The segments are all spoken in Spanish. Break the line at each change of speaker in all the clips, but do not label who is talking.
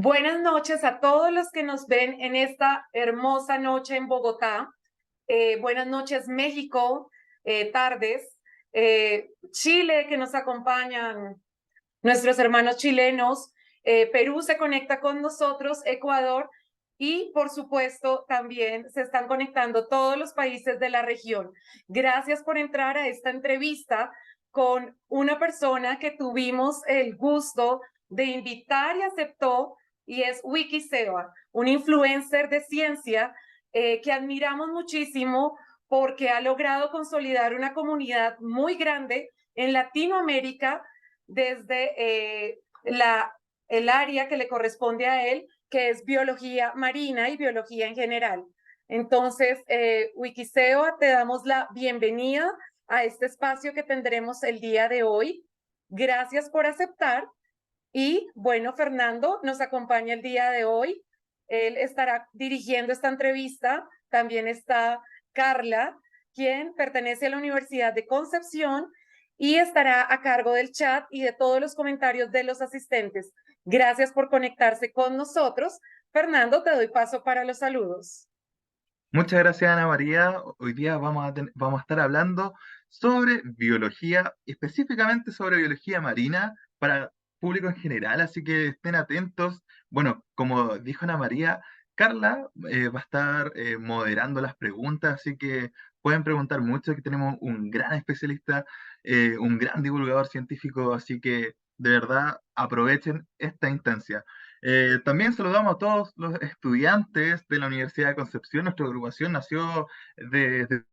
Buenas noches a todos los que nos ven en esta hermosa noche en Bogotá. Buenas noches México, tardes. Chile que nos acompañan, nuestros hermanos chilenos. Perú se conecta con nosotros, Ecuador y por supuesto también se están conectando todos los países de la región. Gracias por entrar a esta entrevista con una persona que tuvimos el gusto de invitar y aceptó, y es Wikiseba, un influencer de ciencia que admiramos muchísimo porque ha logrado consolidar una comunidad muy grande en Latinoamérica desde el área que le corresponde a él, que es biología marina y biología en general. Entonces, Wikiseba, te damos la bienvenida a este espacio que tendremos el día de hoy. Gracias por aceptar. Y bueno, Fernando nos acompaña el día de hoy. Él estará dirigiendo esta entrevista. También está Carla, quien pertenece a la Universidad de Concepción y estará a cargo del chat y de todos los comentarios de los asistentes. Gracias por conectarse con nosotros. Fernando, te doy paso para los saludos.
Muchas gracias, Ana María. Hoy día vamos a estar hablando sobre biología, específicamente sobre biología marina para público en general, así que estén atentos. Bueno, como dijo Ana María, Carla va a estar moderando las preguntas, así que pueden preguntar mucho. Aquí tenemos un gran especialista, un gran divulgador científico, así que de verdad aprovechen esta instancia. También saludamos a todos los estudiantes de la Universidad de Concepción. Nuestra agrupación nació de- de-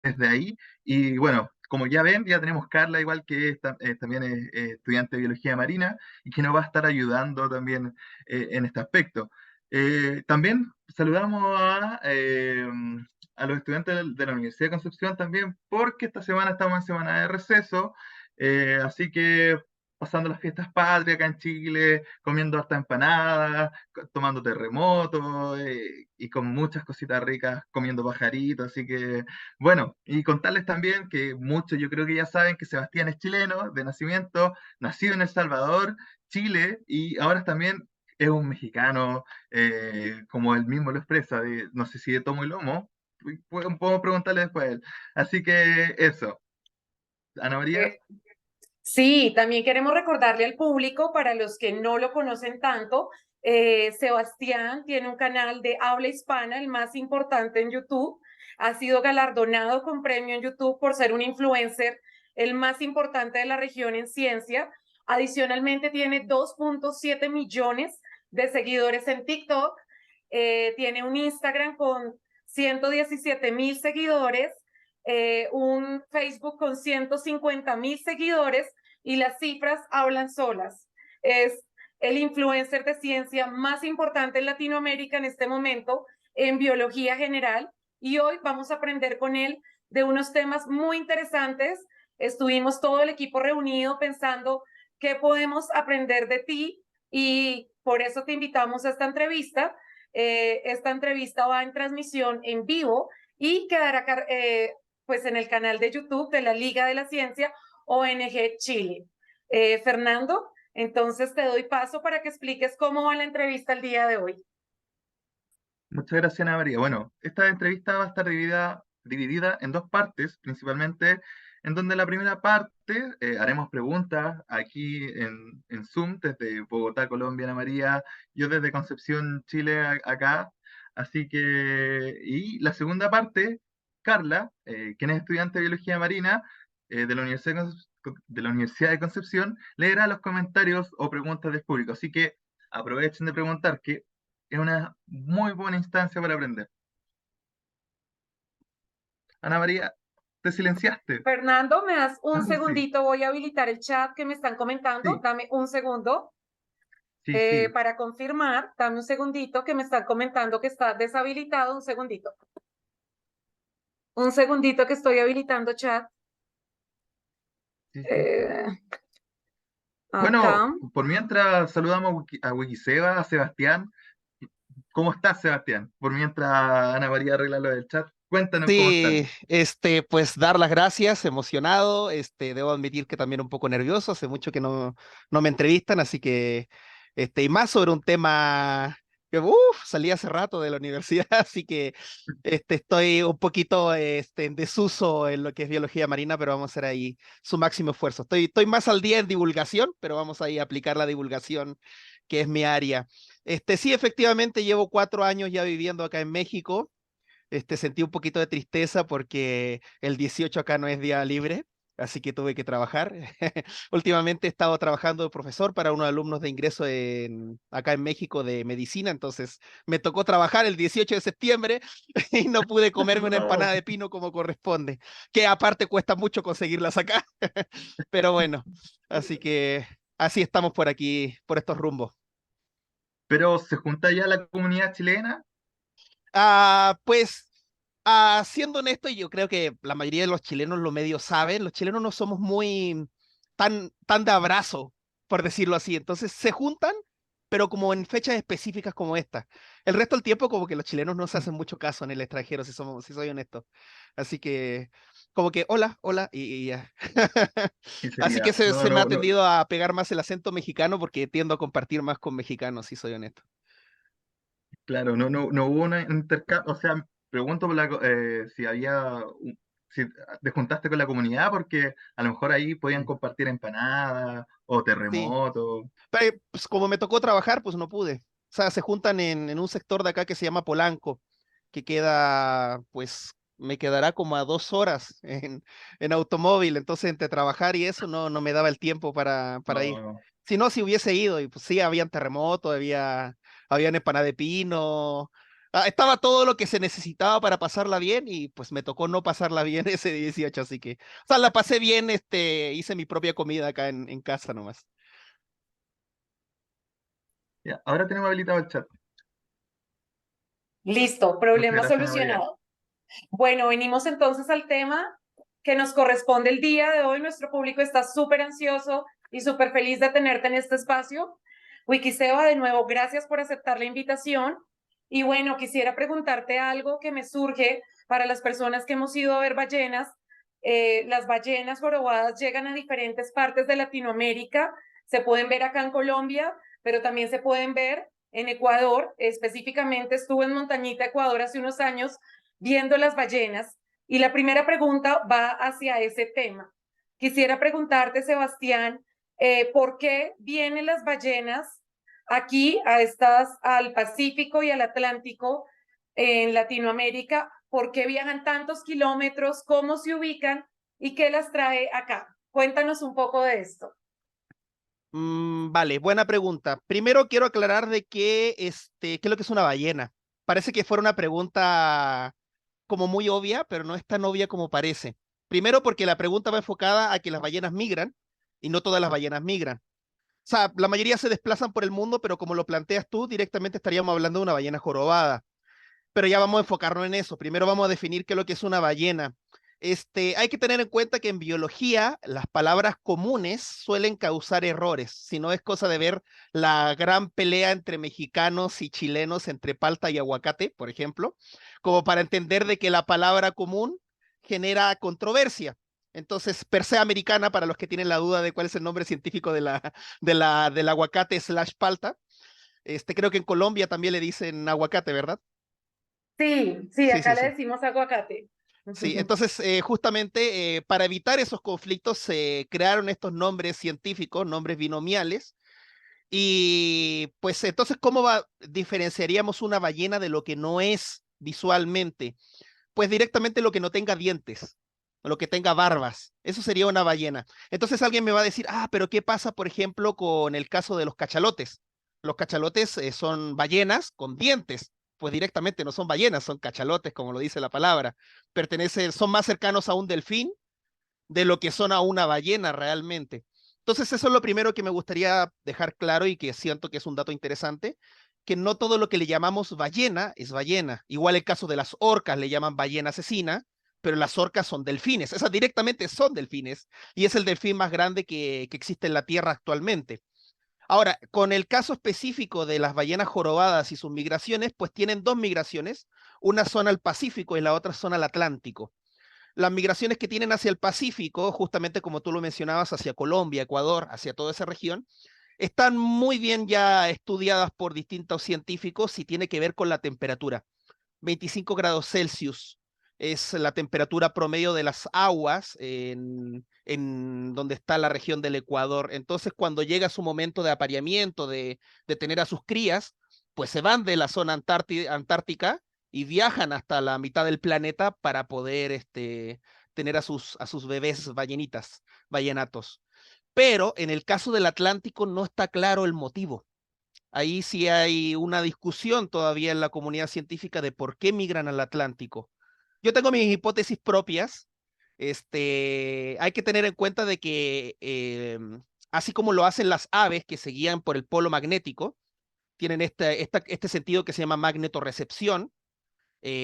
desde ahí. Y bueno, como ya ven, ya tenemos Carla, igual que también es estudiante de Biología Marina y que nos va a estar ayudando también en este aspecto. También saludamos a los estudiantes de la Universidad de Concepción también, porque esta semana estamos en semana de receso. Así que pasando las fiestas patrias acá en Chile, comiendo harta empanada, tomando terremoto y con muchas cositas ricas, comiendo pajaritos. Así que, bueno, y contarles también que muchos yo creo que ya saben que Sebastián es chileno de nacimiento, nacido en El Salvador, Chile, y ahora también es un mexicano, como él mismo lo expresa, no sé si de tomo y lomo, puedo preguntarle después a él. Así que eso, Ana María.
Eh, Sí, también queremos recordarle al público, para los que no lo conocen tanto, Sebastián tiene un canal de habla hispana, el más importante en YouTube. Ha sido galardonado con premio en YouTube por ser un influencer, el más importante de la región en ciencia. Adicionalmente, tiene 2.7 millones de seguidores en TikTok. Tiene un Instagram con 117,000 seguidores, un Facebook con 150,000 seguidores y las cifras hablan solas. Es el influencer de ciencia más importante en Latinoamérica en este momento en biología general y hoy vamos a aprender con él de unos temas muy interesantes. Estuvimos todo el equipo reunido pensando qué podemos aprender de ti y por eso te invitamos a esta entrevista. Esta entrevista va en transmisión en vivo y quedará pues en el canal de YouTube de la Liga de la Ciencia ONG Chile. Fernando, entonces te doy paso para que expliques cómo va la entrevista el día de hoy.
Muchas gracias, Ana María. Bueno, esta entrevista va a estar dividida en dos partes, principalmente, en donde la primera parte haremos preguntas aquí en Zoom, desde Bogotá, Colombia, Ana María, yo desde Concepción, Chile, acá. Así que, y la segunda parte, Carla, quien es estudiante de Biología Marina de la Universidad de Concepción, leerá los comentarios o preguntas del público. Así que aprovechen de preguntar, que es una muy buena instancia para aprender. Ana María, te silenciaste.
Fernando, ¿me das un
Sí,
segundito? Voy a habilitar el chat que me están comentando.
sí,
Dame un segundo
sí.
para confirmar. Dame un segundito que me están comentando que está deshabilitado. Un segundito. Un segundito que estoy habilitando chat.
Sí, sí.
Eh,
Bueno,
acá.
por mientras saludamos a Wikiseba, a Sebastián. ¿Cómo estás, Sebastián? Por mientras Ana María arregla lo del chat, cuéntanos cómo estás.
Sí, pues dar las gracias, emocionado, debo admitir que también un poco nervioso, hace mucho que no me entrevistan, así que y más sobre un tema que salí hace rato de la universidad, así que estoy un poquito en desuso en lo que es biología marina, pero vamos a hacer ahí su máximo esfuerzo. Estoy más al día en divulgación, pero vamos ahí a aplicar la divulgación, que es mi área. Sí, efectivamente, llevo 4 años ya viviendo acá en México. Sentí un poquito de tristeza porque el 18 acá no es día libre, así que tuve que trabajar. Últimamente he estado trabajando de profesor para unos alumnos de ingreso acá en México de medicina, entonces me tocó trabajar el 18 de septiembre y no pude comerme una
No.
empanada de pino como corresponde, que aparte cuesta mucho conseguirlas acá, pero bueno, así que así estamos por aquí, por estos rumbos.
Pero se junta ya la comunidad chilena.
Pues, siendo honesto, yo creo que la mayoría de los chilenos lo medio saben, los chilenos no somos muy tan de abrazo, por decirlo así, entonces se juntan, pero como en fechas específicas como esta. El resto del tiempo como que los chilenos no se hacen mucho caso en el extranjero, si soy honesto. Así que, como que, hola, hola, y ya.
Y
Así que
sería,
se me ha tendido a pegar más el acento mexicano porque tiendo a compartir más con mexicanos, si soy honesto.
claro, no hubo un intercambio, o sea, pregunto por si si te juntaste con la comunidad, porque a lo mejor ahí podían compartir empanadas o
Sí.
terremotos.
Pero, pues como me tocó trabajar, pues no pude. O sea, se juntan en un sector de acá que se llama Polanco, que queda, pues me quedará como a 2 horas en automóvil. Entonces, entre trabajar y eso, no me daba el tiempo para ir.
No,
Si no, si hubiese ido, y pues sí, habían terremotos, habían empanada de pino. Estaba todo lo que se necesitaba para pasarla bien y pues me tocó no pasarla bien ese 18, así que, o sea, la pasé bien, hice mi propia comida acá en casa nomás.
ya, ahora tenemos habilitado el chat.
Listo,
Muchas
problema
gracias, Ana María.
solucionado. Bueno, venimos entonces al tema que nos corresponde el día de hoy. Nuestro público está súper ansioso y súper feliz de tenerte en este espacio. Wikiseba, de nuevo, gracias por aceptar la invitación. Y bueno, quisiera preguntarte algo que me surge para las personas que hemos ido a ver ballenas. Las ballenas jorobadas llegan a diferentes partes de Latinoamérica. Se pueden ver acá en Colombia, pero también se pueden ver en Ecuador. Específicamente estuve en Montañita, Ecuador, hace unos años viendo las ballenas. Y la primera pregunta va hacia ese tema. Quisiera preguntarte, Sebastián, ¿por qué vienen las ballenas aquí al Pacífico y al Atlántico en Latinoamérica? ¿Por qué viajan tantos kilómetros? ¿Cómo se ubican? ¿Y qué las trae acá? Cuéntanos un poco de esto.
Vale, buena pregunta. Primero quiero aclarar de qué es lo que es una ballena. Parece que fuera una pregunta como muy obvia, pero no es tan obvia como parece. Primero porque la pregunta va enfocada a que las ballenas migran y no todas las ballenas migran. O sea, la mayoría se desplazan por el mundo, pero como lo planteas tú, directamente estaríamos hablando de una ballena jorobada. Pero ya vamos a enfocarnos en eso. Primero vamos a definir qué es lo que es una ballena. Hay que tener en cuenta que en biología las palabras comunes suelen causar errores, si no es cosa de ver la gran pelea entre mexicanos y chilenos entre palta y aguacate, por ejemplo, como para entender de que la palabra común genera controversia. Entonces, per se americana, para los que tienen la duda de cuál es el nombre científico del aguacate slash palta, creo que en Colombia también le dicen aguacate, ¿verdad?
Sí, sí,
Sí,
acá
sí,
le
sí.
decimos aguacate.
Sí, entonces justamente para evitar esos conflictos se crearon estos nombres científicos, nombres binomiales, y pues entonces, diferenciaríamos una ballena de lo que no es visualmente? Pues directamente lo que no tenga dientes, o lo que tenga barbas, eso sería una ballena. Entonces alguien me va a decir, pero ¿qué pasa, por ejemplo, con el caso de los cachalotes? Los cachalotes son ballenas con dientes, pues directamente no son ballenas, son cachalotes, como lo dice la palabra. Son más cercanos a un delfín de lo que son a una ballena realmente. Entonces eso es lo primero que me gustaría dejar claro y que siento que es un dato interesante, que no todo lo que le llamamos ballena es ballena. Igual el caso de las orcas le llaman ballena asesina, pero las orcas son delfines. Esas directamente son delfines y es el delfín más grande que existe en la Tierra actualmente. Ahora, con el caso específico de las ballenas jorobadas y sus migraciones, pues tienen dos migraciones, una zona al Pacífico y la otra zona al Atlántico. Las migraciones que tienen hacia el Pacífico, justamente como tú lo mencionabas, hacia Colombia, Ecuador, hacia toda esa región, están muy bien ya estudiadas por distintos científicos y tiene que ver con la temperatura. 25 grados Celsius es la temperatura promedio de las aguas en donde está la región del Ecuador. Entonces, cuando llega su momento de apareamiento, de tener a sus crías, pues se van de la zona antártica y viajan hasta la mitad del planeta para poder tener a sus bebés ballenitas, ballenatos. Pero en el caso del Atlántico no está claro el motivo. Ahí sí hay una discusión todavía en la comunidad científica de por qué migran al Atlántico. Yo tengo mis hipótesis propias. Hay que tener en cuenta de que así como lo hacen las aves que se guían por el polo magnético, tienen este sentido que se llama magnetorrecepción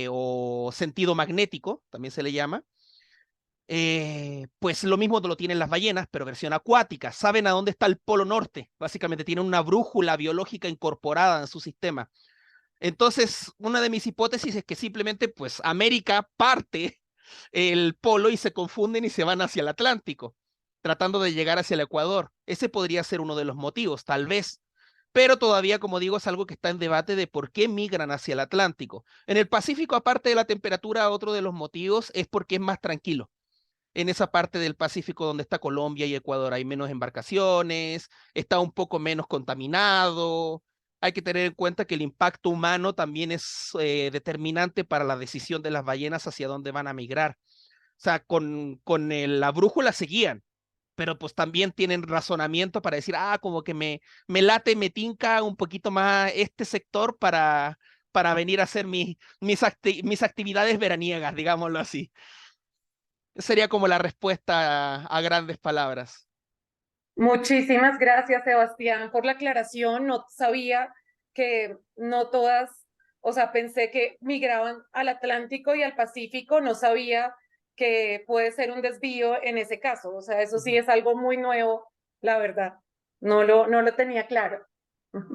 o sentido magnético, también se le llama. Pues lo mismo lo tienen las ballenas, pero versión acuática. Saben a dónde está el polo norte. Básicamente tienen una brújula biológica incorporada en su sistema. Entonces, una de mis hipótesis es que simplemente, pues, América parte el polo y se confunden y se van hacia el Atlántico, tratando de llegar hacia el Ecuador. Ese podría ser uno de los motivos, tal vez. Pero todavía, como digo, es algo que está en debate de por qué migran hacia el Atlántico. En el Pacífico, aparte de la temperatura, otro de los motivos es porque es más tranquilo en esa parte del Pacífico donde está Colombia y Ecuador. Hay menos embarcaciones, está un poco menos contaminado. Hay que tener en cuenta que el impacto humano también es determinante para la decisión de las ballenas hacia dónde van a migrar. O sea, la brújula se guían, pero pues también tienen razonamiento para decir, como que me late, me tinca un poquito más este sector para venir a hacer mis actividades veraniegas, digámoslo así. Sería como la respuesta a grandes palabras.
Muchísimas gracias, Sebastián, por la aclaración. No sabía que no todas, o sea, pensé que migraban al Atlántico y al Pacífico, no sabía que puede ser un desvío en ese caso. O sea, eso sí es algo muy nuevo, la verdad. No lo tenía claro.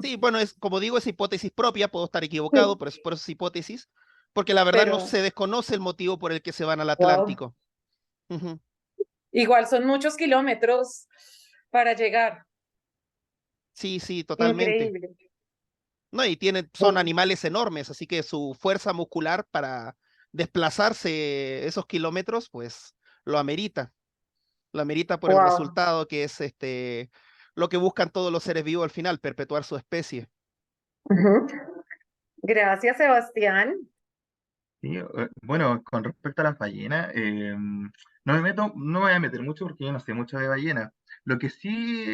Sí, bueno, como digo, es hipótesis propia, puedo estar equivocado,
Sí,
pero por eso es hipótesis, porque la verdad no
pero,
se desconoce el motivo por el que se van al
wow.
Atlántico. Ujú.
Igual son muchos kilómetros para llegar.
Sí, sí, totalmente.
Increíble.
No, y son
Bueno,
animales enormes, así que su fuerza muscular para desplazarse esos kilómetros, pues lo amerita por el
wow.
resultado que es lo que buscan todos los seres vivos al final, perpetuar su especie.
Ujú. Gracias, Sebastián.
Sí, bueno, con respecto a las ballenas, no me voy a meter mucho porque yo no sé mucho de ballenas. Lo que sí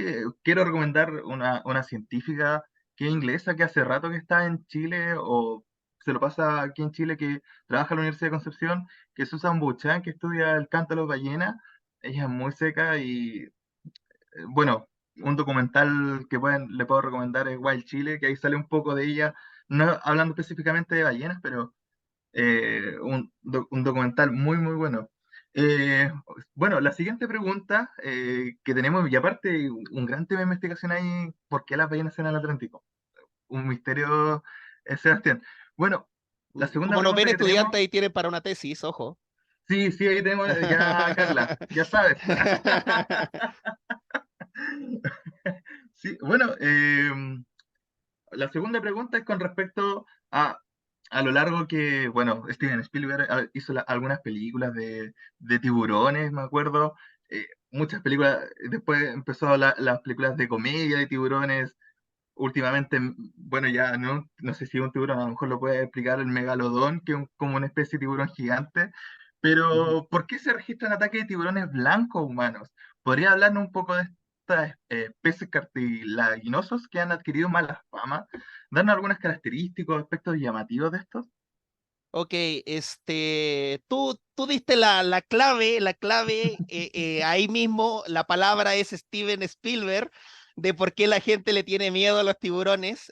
quiero recomendar una científica que es inglesa que hace rato que está en Chile o se lo pasa aquí en Chile que trabaja en la Universidad de Concepción, que es Susan Buchan, que estudia el canto de las ballenas. Ella es muy seca y bueno, un documental que le puedo recomendar es Wild Chile, que ahí sale un poco de ella, no hablando específicamente de ballenas, pero un documental muy, muy bueno. Eh, bueno, la siguiente pregunta que tenemos, y aparte un gran tema de investigación ahí, ¿por qué las ballenas se van al Atlántico? Un misterio, Sebastián. Bueno, la segunda
Como nos ven
pregunta que tenemos,
estudiantes y tienen para una tesis, ojo.
sí, sí, ahí tenemos ya, Carla, ya sabes. Sí, bueno, la segunda pregunta es con respecto a lo largo que, bueno, Steven Spielberg hizo algunas películas de tiburones, me acuerdo, muchas películas, después empezó las películas de comedia de tiburones, últimamente, bueno, ya no sé si un tiburón, a lo mejor lo puede explicar el megalodón, que es como una especie de tiburón gigante,
Ujú.
pero ¿por qué se registran ataques de tiburones blancos humanos? ¿Podría hablarnos un poco de estos peces cartilaginosos que han adquirido mala fama? ¿Darnos algunas características, aspectos llamativos de estos?
Ok, tú diste la clave, ahí mismo la palabra es Steven Spielberg, de por qué la gente le tiene miedo a los tiburones,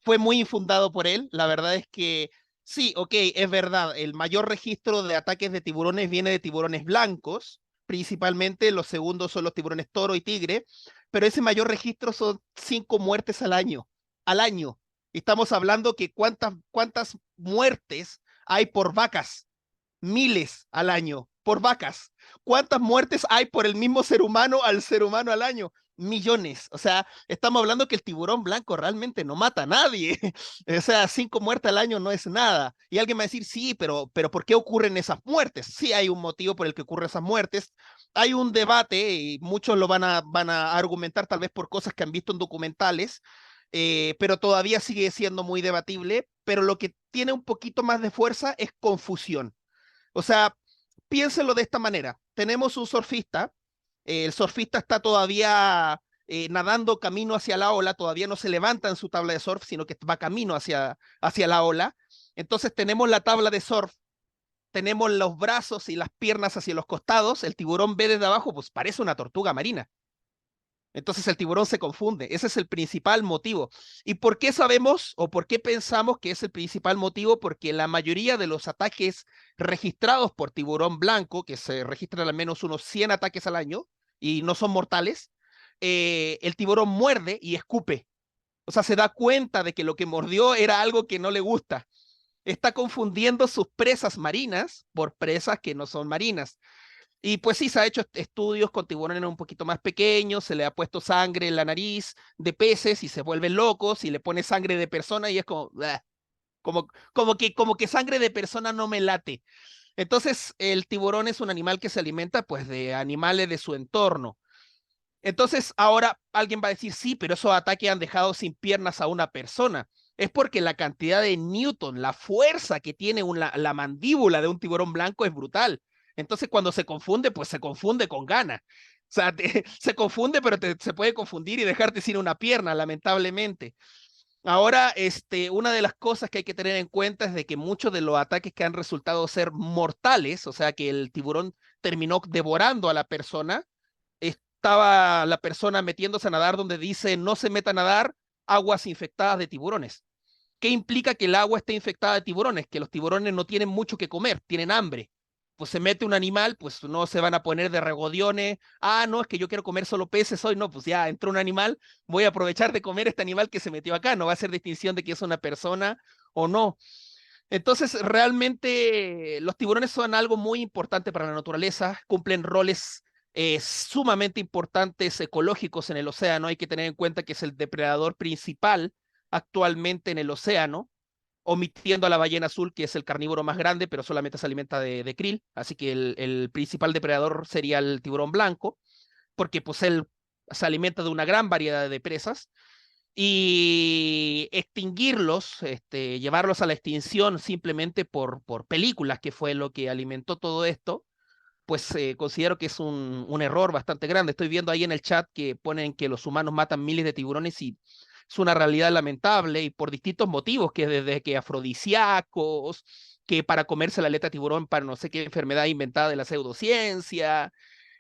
fue muy infundado por él, la verdad es que sí, ok, es verdad, el mayor registro de ataques de tiburones viene de tiburones blancos, principalmente los segundos son los tiburones toro y tigre, pero ese mayor registro son 5 muertes al año. Estamos hablando que cuántas muertes hay por vacas, miles al año, por vacas. ¿Cuántas muertes hay por el mismo ser humano al ser humano al año? millones. O sea, estamos hablando que el tiburón blanco realmente no mata a nadie. O sea, 5 muertes al año no es nada. Y alguien va a decir, sí, pero ¿por qué ocurren esas muertes? Sí hay un motivo por el que ocurren esas muertes. Hay un debate y muchos lo van a argumentar tal vez por cosas que han visto en documentales, pero todavía sigue siendo muy debatible. Pero lo que tiene un poquito más de fuerza es confusión. O sea, piénselo de esta manera. Tenemos un surfista, el surfista está todavía nadando camino hacia la ola, todavía no se levanta en su tabla de surf, sino que va camino hacia la ola. Entonces tenemos la tabla de surf, tenemos los brazos y las piernas hacia los costados, el tiburón ve desde abajo, pues parece una tortuga marina. Entonces el tiburón se confunde. Ese es el principal motivo. ¿Y por qué sabemos o por qué pensamos que es el principal motivo? Porque la mayoría de los ataques registrados por tiburón blanco, que se registran al menos unos 100 ataques al año y no son mortales, el tiburón muerde y escupe. O sea, se da cuenta de que lo que mordió era algo que no le gusta. Está confundiendo sus presas marinas por presas que no son marinas. Y pues sí, se ha hecho estudios con tiburones un poquito más pequeños, se le ha puesto sangre en la nariz de peces y se vuelven locos, y le pone sangre de persona y es como, "Bleh", como que sangre de persona no me late. Entonces, el tiburón es un animal que se alimenta pues de animales de su entorno. Entonces, ahora alguien va a decir, sí, pero esos ataques han dejado sin piernas a una persona. Es porque la cantidad de Newton, la fuerza que tiene la mandíbula de un tiburón blanco es brutal. Entonces, cuando se confunde, pues se confunde con gana. O sea, se confunde, pero se puede confundir y dejarte sin una pierna, lamentablemente. Ahora, una de las cosas que hay que tener en cuenta es de que muchos de los ataques que han resultado ser mortales, o sea, que el tiburón terminó devorando a la persona, estaba la persona metiéndose a nadar donde dice no se meta a nadar aguas infectadas de tiburones. ¿Qué implica que el agua esté infectada de tiburones? Que los tiburones no tienen mucho que comer, tienen hambre. Pues se mete un animal, pues no se van a poner de regodiones. Ah, no, es que yo quiero comer solo peces hoy. No, pues ya entró un animal, voy a aprovechar de comer este animal que se metió acá. No va a hacer distinción de que es una persona o no. Entonces, realmente los tiburones son algo muy importante para la naturaleza, cumplen roles sumamente importantes ecológicos en el océano. Hay que tener en cuenta que es el depredador principal actualmente en el océano, omitiendo a la ballena azul, que es el carnívoro más grande, pero solamente se alimenta de krill. Así que el principal depredador sería el tiburón blanco, porque pues él se alimenta de una gran variedad de presas, y extinguirlos, llevarlos a la extinción simplemente por películas, que fue lo que alimentó todo esto, pues considero que es un error bastante grande. Estoy viendo ahí en el chat que ponen que los humanos matan miles de tiburones y es una realidad lamentable y por distintos motivos, que desde que afrodisíacos, que para comerse la aleta de tiburón para no sé qué enfermedad inventada de la pseudociencia,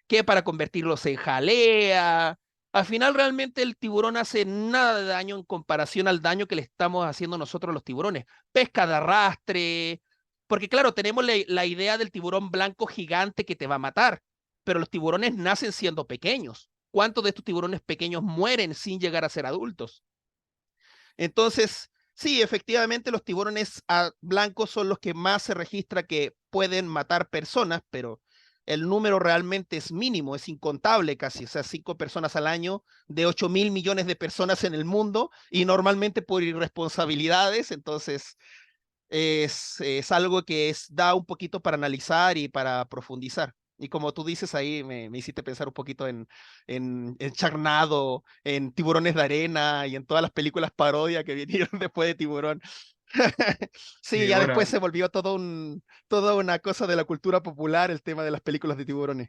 que para convertirlos en jalea. Al final realmente el tiburón hace nada de daño en comparación al daño que le estamos haciendo nosotros a los tiburones. Pesca de arrastre, porque claro, tenemos la idea del tiburón blanco gigante que te va a matar, pero los tiburones nacen siendo pequeños. ¿Cuántos de estos tiburones pequeños mueren sin llegar a ser adultos? Entonces, sí, efectivamente los tiburones blancos son los que más se registra que pueden matar personas, pero el número realmente es mínimo, es incontable casi, o sea, 5 personas al año de 8.000 millones de personas en el mundo y normalmente por irresponsabilidades. Entonces es algo que da un poquito para analizar y para profundizar. Y como tú dices ahí, me hiciste pensar un poquito en Charnado, en Tiburones de Arena y en todas las películas parodia que vinieron después de Tiburón. Sí,
Y
ya después
bueno,
se volvió toda una cosa de la cultura popular el tema de las películas de tiburones.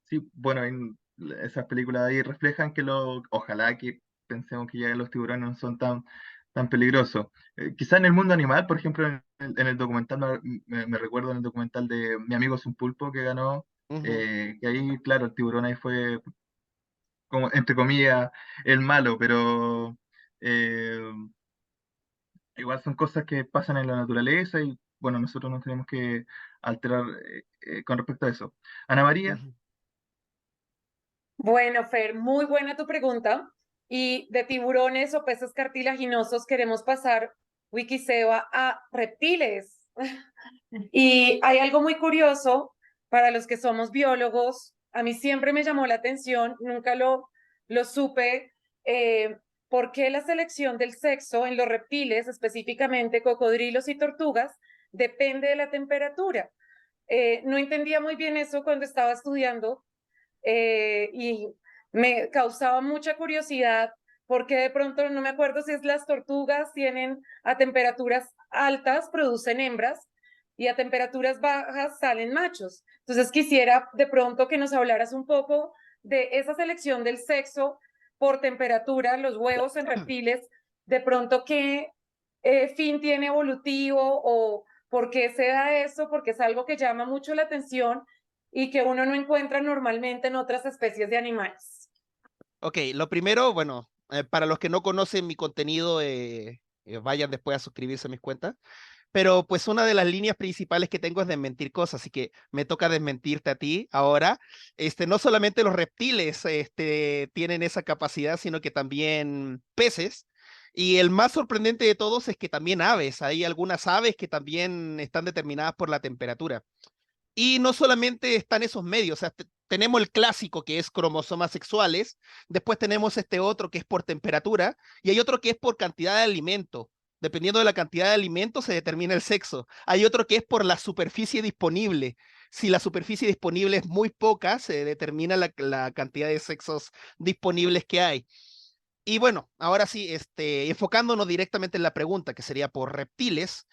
sí, bueno, esas películas ahí reflejan que ojalá que pensemos que ya los tiburones no son tan peligrosos. Quizá en el mundo animal, por ejemplo, en el documental, me recuerdo en el documental de Mi amigo es un pulpo que ganó,
Ujú.
que ahí, claro, el tiburón ahí fue, como, entre comillas, el malo, pero eh, igual son cosas que pasan en la naturaleza y, bueno, nosotros nos tenemos que alterar con respecto a eso. Ana María.
Ujú.
Bueno, Fer, muy buena tu pregunta. Y de tiburones o peces cartilaginosos queremos pasar, Wikiseba, a reptiles. Y hay algo muy curioso para los que somos biólogos. A mí siempre me llamó la atención, nunca lo supe, por qué la selección del sexo en los reptiles, específicamente cocodrilos y tortugas, depende de la temperatura. No entendía muy bien eso cuando estaba estudiando, y me causaba mucha curiosidad porque de pronto no me acuerdo si es las tortugas tienen a temperaturas altas, producen hembras, y a temperaturas bajas salen machos. Entonces quisiera de pronto que nos hablaras un poco de esa selección del sexo por temperatura, los huevos en reptiles, de pronto qué fin tiene evolutivo o por qué se da eso, porque es algo que llama mucho la atención y que uno no encuentra normalmente en otras especies de animales.
Ok, lo primero, bueno, para los que no conocen mi contenido, vayan después a suscribirse a mis cuentas. Pero pues una de las líneas principales que tengo es desmentir cosas, así que me toca desmentirte a ti ahora. No solamente los reptiles tienen esa capacidad, sino que también peces. Y el más sorprendente de todos es que también aves. Hay algunas aves que también están determinadas por la temperatura. Y no solamente están esos medios, o sea, tenemos el clásico que es cromosomas sexuales, después tenemos este otro que es por temperatura, y hay otro que es por cantidad de alimento. Dependiendo de la cantidad de alimento se determina el sexo. Hay otro que es por la superficie disponible. Si la superficie disponible es muy poca, se determina la cantidad de sexos disponibles que hay. Y bueno, ahora sí, enfocándonos directamente en la pregunta, que sería por reptiles,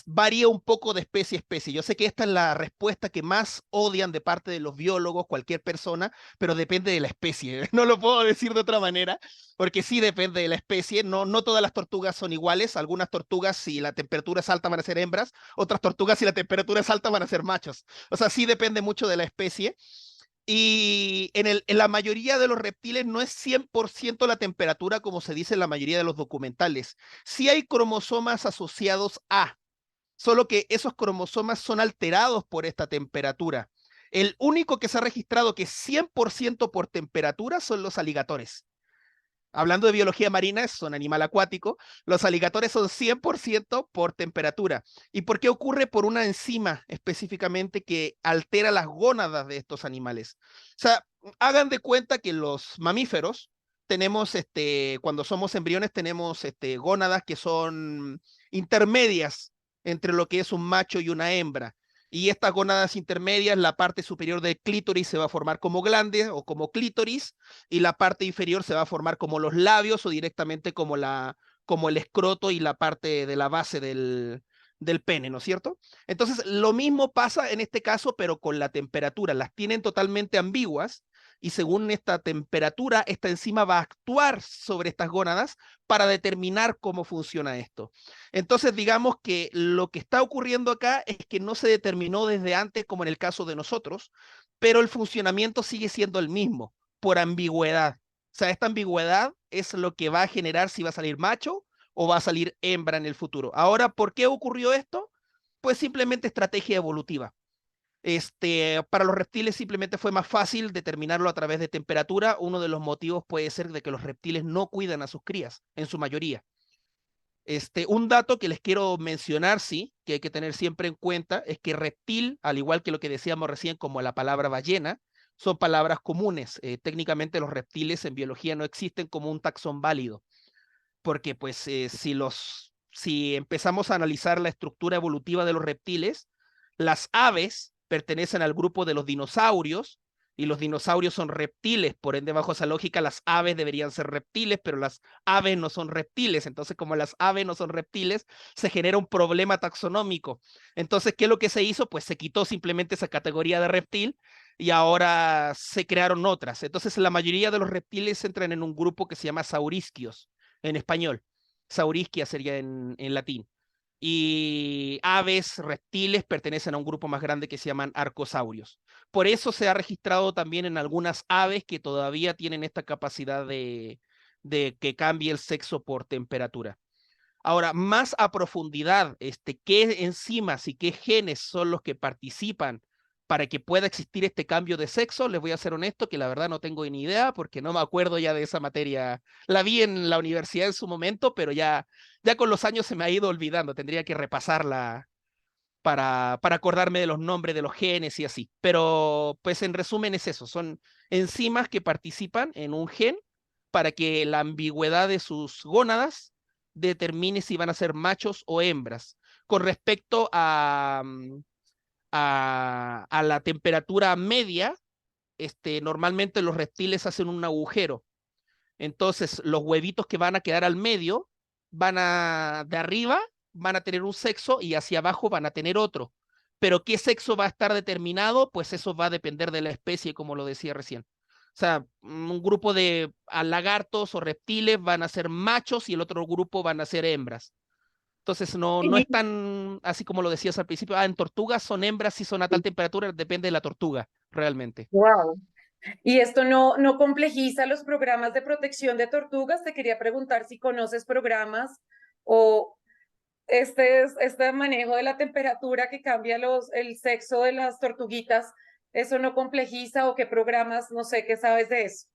varía un poco de especie a especie. Yo sé que esta es la respuesta que más odian de parte de los biólogos, cualquier persona, pero depende de la especie. No lo puedo decir de otra manera, porque sí depende de la especie. No, no todas las tortugas son iguales. Algunas tortugas, si la temperatura es alta, van a ser hembras. Otras tortugas, si la temperatura es alta, van a ser machos. O sea, sí depende mucho de la especie. Y en la mayoría de los reptiles no es 100% la temperatura como se dice en la mayoría de los documentales. Sí hay cromosomas asociados a, solo que esos cromosomas son alterados por esta temperatura. El único que se ha registrado que es 100% por temperatura son los aligatores. Hablando de biología marina, es un animal acuático, los aligatores son 100% por temperatura. ¿Y por qué ocurre? Por una enzima específicamente que altera las gónadas de estos animales. O sea, hagan de cuenta que los mamíferos tenemos, cuando somos embriones, tenemos gónadas que son intermedias entre lo que es un macho y una hembra. Y estas gónadas intermedias, la parte superior del clítoris se va a formar como glande o como clítoris, y la parte inferior se va a formar como los labios o directamente como el escroto y la parte de la base del pene, ¿no es cierto? Entonces, lo mismo pasa en este caso, pero con la temperatura. Las tienen totalmente ambiguas y según esta temperatura, esta enzima va a actuar sobre estas gónadas para determinar cómo funciona esto. Entonces, digamos que lo que está ocurriendo acá es que no se determinó desde antes, como en el caso de nosotros, pero el funcionamiento sigue siendo el mismo por ambigüedad. O sea, esta ambigüedad es lo que va a generar si va a salir macho o va a salir hembra en el futuro. Ahora, ¿por qué ocurrió esto? Pues simplemente estrategia evolutiva. Para los reptiles simplemente fue más fácil determinarlo a través de temperatura. Uno de los motivos puede ser de que los reptiles no cuidan a sus crías, en su mayoría. Un dato que les quiero mencionar, sí, que hay que tener siempre en cuenta, es que reptil, al igual que lo que decíamos recién, como la palabra ballena, son palabras comunes. Técnicamente los reptiles en biología no existen como un taxón válido, porque pues si empezamos a analizar la estructura evolutiva de los reptiles, las aves pertenecen al grupo de los dinosaurios, y los dinosaurios son reptiles, por ende, bajo esa lógica, las aves deberían ser reptiles, pero las aves no son reptiles. Entonces, como las aves no son reptiles, se genera un problema taxonómico. Entonces, ¿qué es lo que se hizo? Pues se quitó simplemente esa categoría de reptil y ahora se crearon otras. Entonces, la mayoría de los reptiles entran en un grupo que se llama saurisquios en español. Saurisquia sería en latín. Y aves, reptiles pertenecen a un grupo más grande que se llaman arcosaurios. Por eso se ha registrado también en algunas aves que todavía tienen esta capacidad de que cambie el sexo por temperatura. Ahora, más a profundidad, qué enzimas y qué genes son los que participan para que pueda existir este cambio de sexo, les voy a ser honesto que la verdad no tengo ni idea porque no me acuerdo ya de esa materia. La vi en la universidad en su momento, pero ya con los años se me ha ido olvidando. Tendría que repasarla para acordarme de los nombres de los genes y así. Pero pues en resumen es eso, son enzimas que participan en un gen para que la ambigüedad de sus gónadas determine si van a ser machos o hembras. Con respecto a la temperatura media, normalmente los reptiles hacen un agujero. Entonces, los huevitos que van a quedar al medio de arriba van a tener un sexo y hacia abajo van a tener otro. Pero qué sexo va a estar determinado, pues eso va a depender de la especie, como lo decía recién. O sea, un grupo de lagartos o reptiles van a ser machos y el otro grupo van a ser hembras. Entonces, no es tan así como lo decías al principio. En tortugas son hembras si son a tal temperatura, depende de la tortuga, realmente.
Wow. ¿Y esto no complejiza los programas de protección de tortugas? Te quería preguntar si conoces programas o este manejo de la temperatura que cambia el sexo de las tortuguitas, ¿eso no complejiza o qué programas, no sé, qué sabes de eso?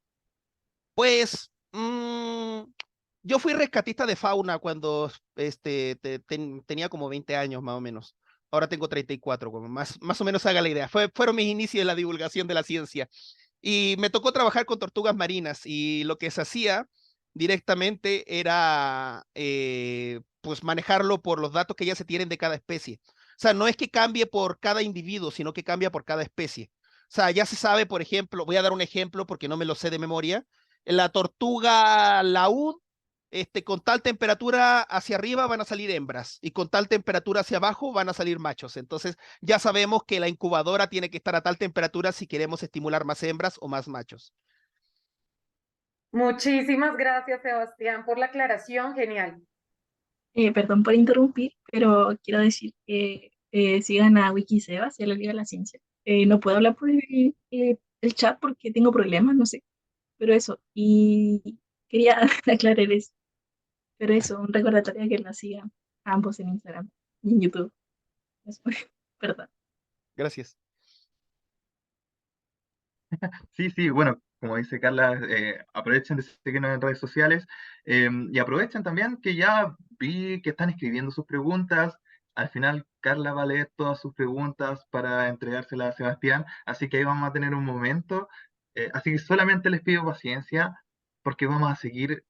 Pues yo fui rescatista de fauna cuando tenía como 20 años más o menos. Ahora tengo 34, como más o menos haga la idea. Fueron mis inicios en la divulgación de la ciencia. Y me tocó trabajar con tortugas marinas y lo que se hacía directamente era pues manejarlo por los datos que ya se tienen de cada especie. O sea, no es que cambie por cada individuo, sino que cambia por cada especie. O sea, ya se sabe, por ejemplo, voy a dar un ejemplo porque no me lo sé de memoria, la tortuga laúd, con tal temperatura hacia arriba van a salir hembras y con tal temperatura hacia abajo van a salir machos. Entonces ya sabemos que la incubadora tiene que estar a tal temperatura si queremos estimular más hembras o más machos.
Muchísimas gracias, Sebastián, por la aclaración. Genial.
Perdón por interrumpir, pero quiero decir que sigan a Wikisebas y a la Liga de la Ciencia. No puedo hablar por el chat porque tengo problemas, no sé, pero eso. Y quería aclarar eso. Pero eso, un recordatorio que nos sigan ambos en Instagram y en YouTube. Eso, perdón.
Gracias.
Sí, sí, bueno, como dice Carla, aprovechen de seguirnos en redes sociales y aprovechen también que ya vi que están escribiendo sus preguntas. Al final, Carla va a leer todas sus preguntas para entregárselas a Sebastián, así que ahí vamos a tener un momento. Así que solamente les pido paciencia porque vamos a seguir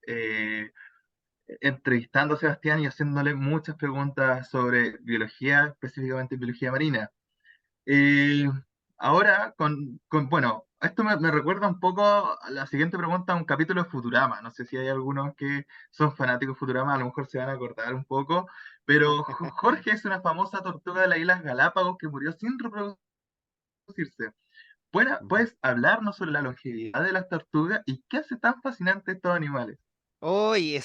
entrevistando a Sebastián y haciéndole muchas preguntas sobre biología, específicamente biología marina. Eh, Ahora, bueno, esto me recuerda un poco a la siguiente pregunta, a un capítulo de Futurama. No sé si hay algunos que son fanáticos de Futurama, a lo mejor se van a acordar un poco, pero Jorge es una famosa tortuga de las Islas Galápagos que murió sin reproducirse. ¿Puedes hablarnos sobre la longevidad de las tortugas y qué hace tan fascinante estos animales?
Hoy,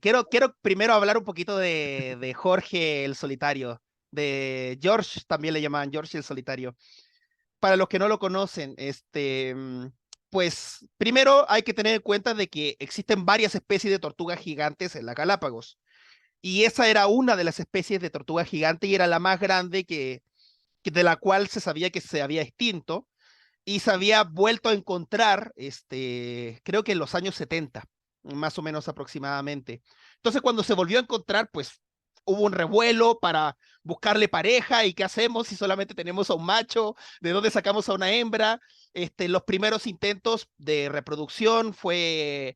quiero primero hablar un poquito de Jorge el Solitario, de George, también le llamaban George el Solitario. Para los que no lo conocen, pues primero hay que tener en cuenta de que existen varias especies de tortugas gigantes en las Galápagos. Y esa era una de las especies de tortuga gigante y era la más grande de la cual se sabía que se había extinto y se había vuelto a encontrar, creo que en los años 70, más o menos aproximadamente. Entonces, cuando se volvió a encontrar, pues hubo un revuelo para buscarle pareja y qué hacemos si solamente tenemos a un macho, de dónde sacamos a una hembra. Los primeros intentos de reproducción fue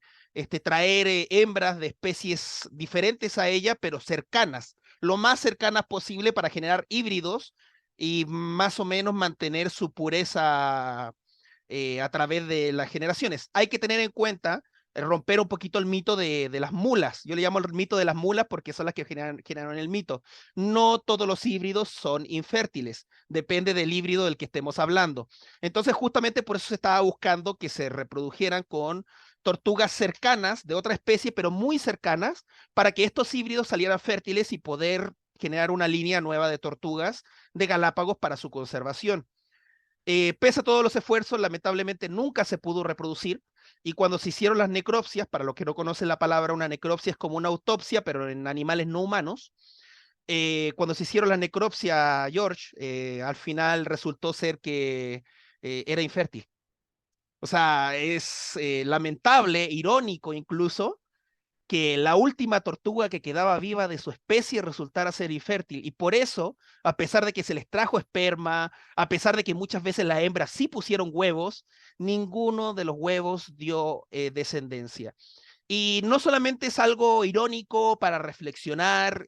traer hembras de especies diferentes a ella, pero cercanas, lo más cercanas posible para generar híbridos y más o menos mantener su pureza a través de las generaciones. Hay que tener en cuenta romper un poquito el mito de las mulas. Yo le llamo el mito de las mulas porque son las que generan el mito. No todos los híbridos son infértiles, depende del híbrido del que estemos hablando. Entonces, justamente por eso se estaba buscando que se reprodujeran con tortugas cercanas de otra especie, pero muy cercanas, para que estos híbridos salieran fértiles y poder generar una línea nueva de tortugas de Galápagos para su conservación. Pese a todos los esfuerzos, lamentablemente nunca se pudo reproducir y cuando se hicieron las necropsias, para los que no conocen la palabra, una necropsia es como una autopsia, pero en animales no humanos. Cuando se hicieron la necropsia, George, al final resultó ser que era infértil. O sea, es lamentable, irónico incluso, que la última tortuga que quedaba viva de su especie resultara ser infértil. Y por eso, a pesar de que se les trajo esperma, a pesar de que muchas veces las hembras sí pusieron huevos, ninguno de los huevos dio descendencia. Y no solamente es algo irónico para reflexionar,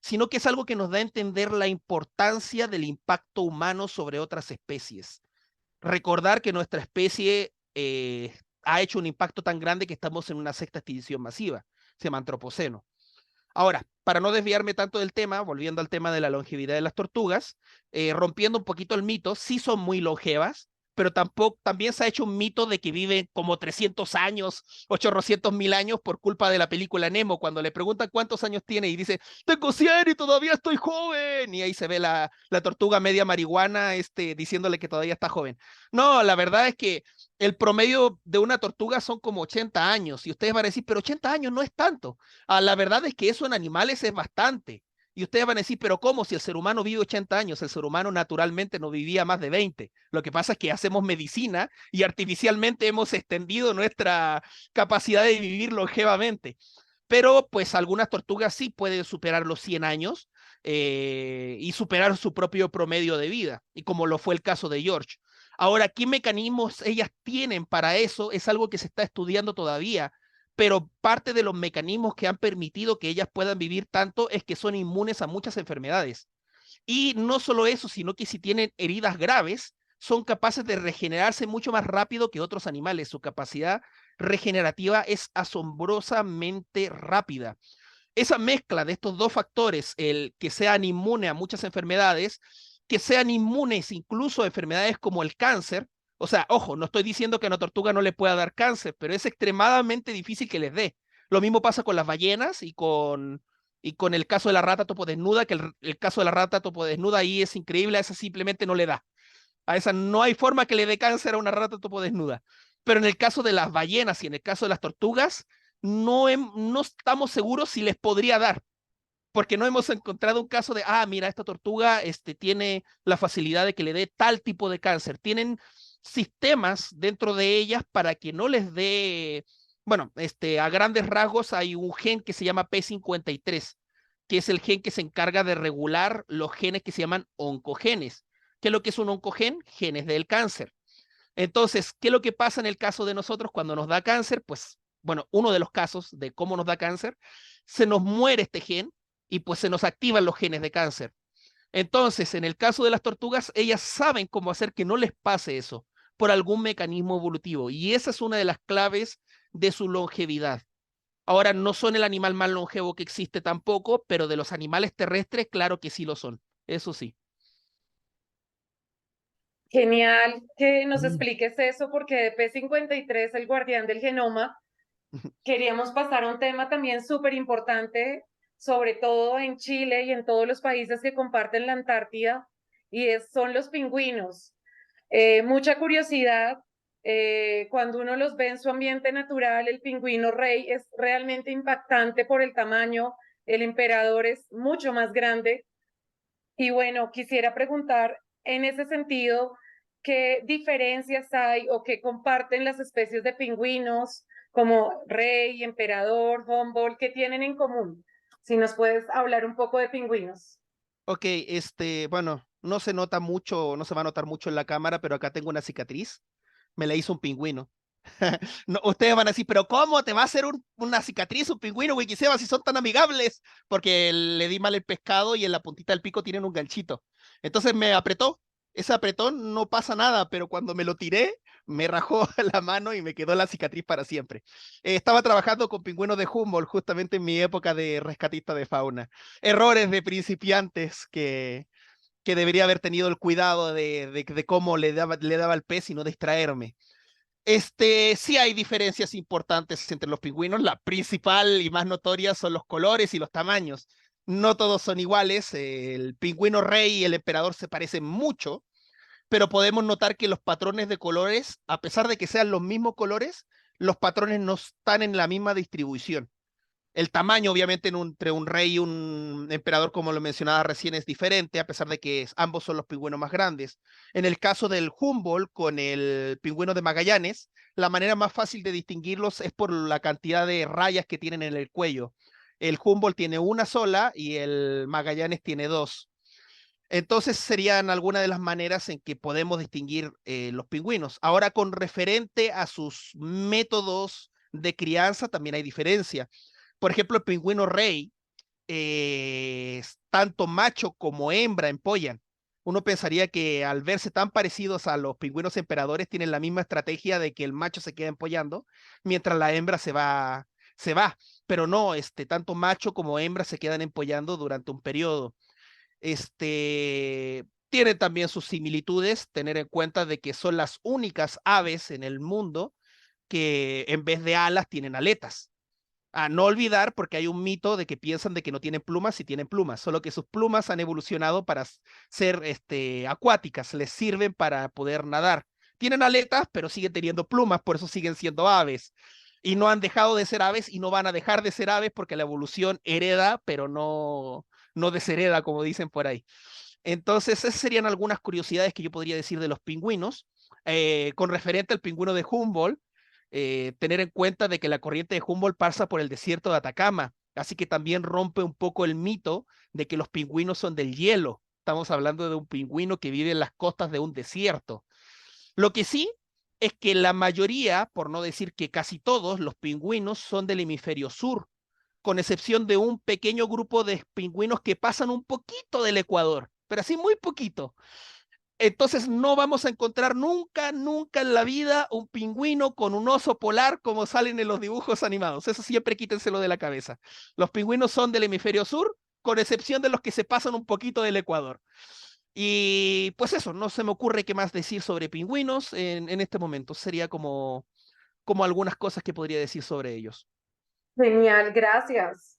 sino que es algo que nos da a entender la importancia del impacto humano sobre otras especies. Recordar que nuestra especie ha hecho un impacto tan grande que estamos en una sexta extinción masiva, se llama antropoceno. Ahora, para no desviarme tanto del tema, volviendo al tema de la longevidad de las tortugas, rompiendo un poquito el mito, sí son muy longevas, pero también se ha hecho un mito de que viven como 300 años, 800.000 años por culpa de la película Nemo, cuando le preguntan cuántos años tiene y dice, tengo 100 y todavía estoy joven, y ahí se ve la tortuga media marihuana diciéndole que todavía está joven. No, la verdad es que el promedio de una tortuga son como 80 años, y ustedes van a decir, pero 80 años no es tanto. La verdad es que eso en animales es bastante. Y ustedes van a decir, pero ¿cómo? Si el ser humano vive 80 años, el ser humano naturalmente no vivía más de 20. Lo que pasa es que hacemos medicina y artificialmente hemos extendido nuestra capacidad de vivir longevamente. Pero pues algunas tortugas sí pueden superar los 100 años y superar su propio promedio de vida, y como lo fue el caso de George. Ahora, ¿qué mecanismos ellas tienen para eso? Es algo que se está estudiando todavía, pero parte de los mecanismos que han permitido que ellas puedan vivir tanto es que son inmunes a muchas enfermedades. Y no solo eso, sino que si tienen heridas graves, son capaces de regenerarse mucho más rápido que otros animales. Su capacidad regenerativa es asombrosamente rápida. Esa mezcla de estos dos factores, el que sean inmunes a muchas enfermedades, que sean inmunes incluso a enfermedades como el cáncer. O sea, ojo, no estoy diciendo que a una tortuga no le pueda dar cáncer, pero es extremadamente difícil que les dé. Lo mismo pasa con las ballenas y con el caso de la rata topo desnuda, que el caso de la rata topo desnuda ahí es increíble, a esa simplemente no le da. A esa no hay forma que le dé cáncer a una rata topo desnuda. Pero en el caso de las ballenas y en el caso de las tortugas, no estamos seguros si les podría dar, porque no hemos encontrado un caso de, mira, esta tortuga tiene la facilidad de que le dé tal tipo de cáncer. Tienen sistemas dentro de ellas para que no les dé, bueno, a grandes rasgos hay un gen que se llama P53, que es el gen que se encarga de regular los genes que se llaman oncogenes. ¿Qué es lo que es un oncogen? Genes del cáncer. Entonces, ¿qué es lo que pasa en el caso de nosotros cuando nos da cáncer? Pues, bueno, uno de los casos de cómo nos da cáncer, se nos muere este gen y pues se nos activan los genes de cáncer. Entonces, en el caso de las tortugas, ellas saben cómo hacer que no les pase eso por algún mecanismo evolutivo, y esa es una de las claves de su longevidad. Ahora, no son el animal más longevo que existe tampoco, pero de los animales terrestres, claro que sí lo son. Eso sí.
Genial que nos expliques eso, porque de P53, el guardián del genoma, queríamos pasar a un tema también súper importante, sobre todo en Chile y en todos los países que comparten la Antártida, y son los pingüinos. Mucha curiosidad, cuando uno los ve en su ambiente natural, el pingüino rey es realmente impactante por el tamaño, el emperador es mucho más grande. Y bueno, quisiera preguntar en ese sentido, ¿qué diferencias hay o qué comparten las especies de pingüinos como rey, emperador, Humboldt, qué tienen en común? Si nos puedes hablar un poco de pingüinos.
Ok, bueno, no se nota mucho, no se va a notar mucho en la cámara, pero acá tengo una cicatriz. Me la hizo un pingüino. No, ustedes van a decir, pero ¿cómo te va a hacer una cicatriz un pingüino, Wikiseba, si son tan amigables? Porque le di mal el pescado y en la puntita del pico tienen un ganchito. Entonces me apretó. Ese apretón no pasa nada, pero cuando me lo tiré, me rajó la mano y me quedó la cicatriz para siempre. Estaba trabajando con pingüinos de Humboldt justamente en mi época de rescatista de fauna. Errores de principiantes que debería haber tenido el cuidado de cómo le daba el pez y no distraerme. Sí hay diferencias importantes entre los pingüinos. La principal y más notoria son los colores y los tamaños. No todos son iguales. El pingüino rey y el emperador se parecen mucho, pero podemos notar que los patrones de colores, a pesar de que sean los mismos colores, los patrones no están en la misma distribución. El tamaño, obviamente, entre un rey y un emperador, como lo mencionaba recién, es diferente, a pesar de que ambos son los pingüinos más grandes. En el caso del Humboldt con el pingüino de Magallanes, la manera más fácil de distinguirlos es por la cantidad de rayas que tienen en el cuello. El Humboldt tiene una sola y el Magallanes tiene dos. Entonces serían algunas de las maneras en que podemos distinguir los pingüinos. Ahora, con referente a sus métodos de crianza, también hay diferencia. Por ejemplo, el pingüino rey, tanto macho como hembra empollan. Uno pensaría que al verse tan parecidos a los pingüinos emperadores, tienen la misma estrategia de que el macho se queda empollando, mientras la hembra se va. Pero no, tanto macho como hembra se quedan empollando durante un periodo. Tiene también sus similitudes, tener en cuenta de que son las únicas aves en el mundo que en vez de alas tienen aletas. A no olvidar, porque hay un mito de que piensan de que no tienen plumas y tienen plumas, solo que sus plumas han evolucionado para ser acuáticas, les sirven para poder nadar. Tienen aletas, pero siguen teniendo plumas, por eso siguen siendo aves. Y no han dejado de ser aves y no van a dejar de ser aves porque la evolución hereda, pero no deshereda, como dicen por ahí. Entonces, esas serían algunas curiosidades que yo podría decir de los pingüinos. Con referente al pingüino de Humboldt, tener en cuenta de que la corriente de Humboldt pasa por el desierto de Atacama, así que también rompe un poco el mito de que los pingüinos son del hielo. Estamos hablando de un pingüino que vive en las costas de un desierto. Lo que sí es que la mayoría, por no decir que casi todos, los pingüinos son del hemisferio sur, con excepción de un pequeño grupo de pingüinos que pasan un poquito del Ecuador, pero así muy poquito. Entonces no vamos a encontrar nunca, nunca en la vida un pingüino con un oso polar como salen en los dibujos animados. Eso siempre quítenselo de la cabeza. Los pingüinos son del hemisferio sur, con excepción de los que se pasan un poquito del Ecuador. Y pues eso, no se me ocurre qué más decir sobre pingüinos en este momento. Sería como algunas cosas que podría decir sobre ellos.
Genial, gracias.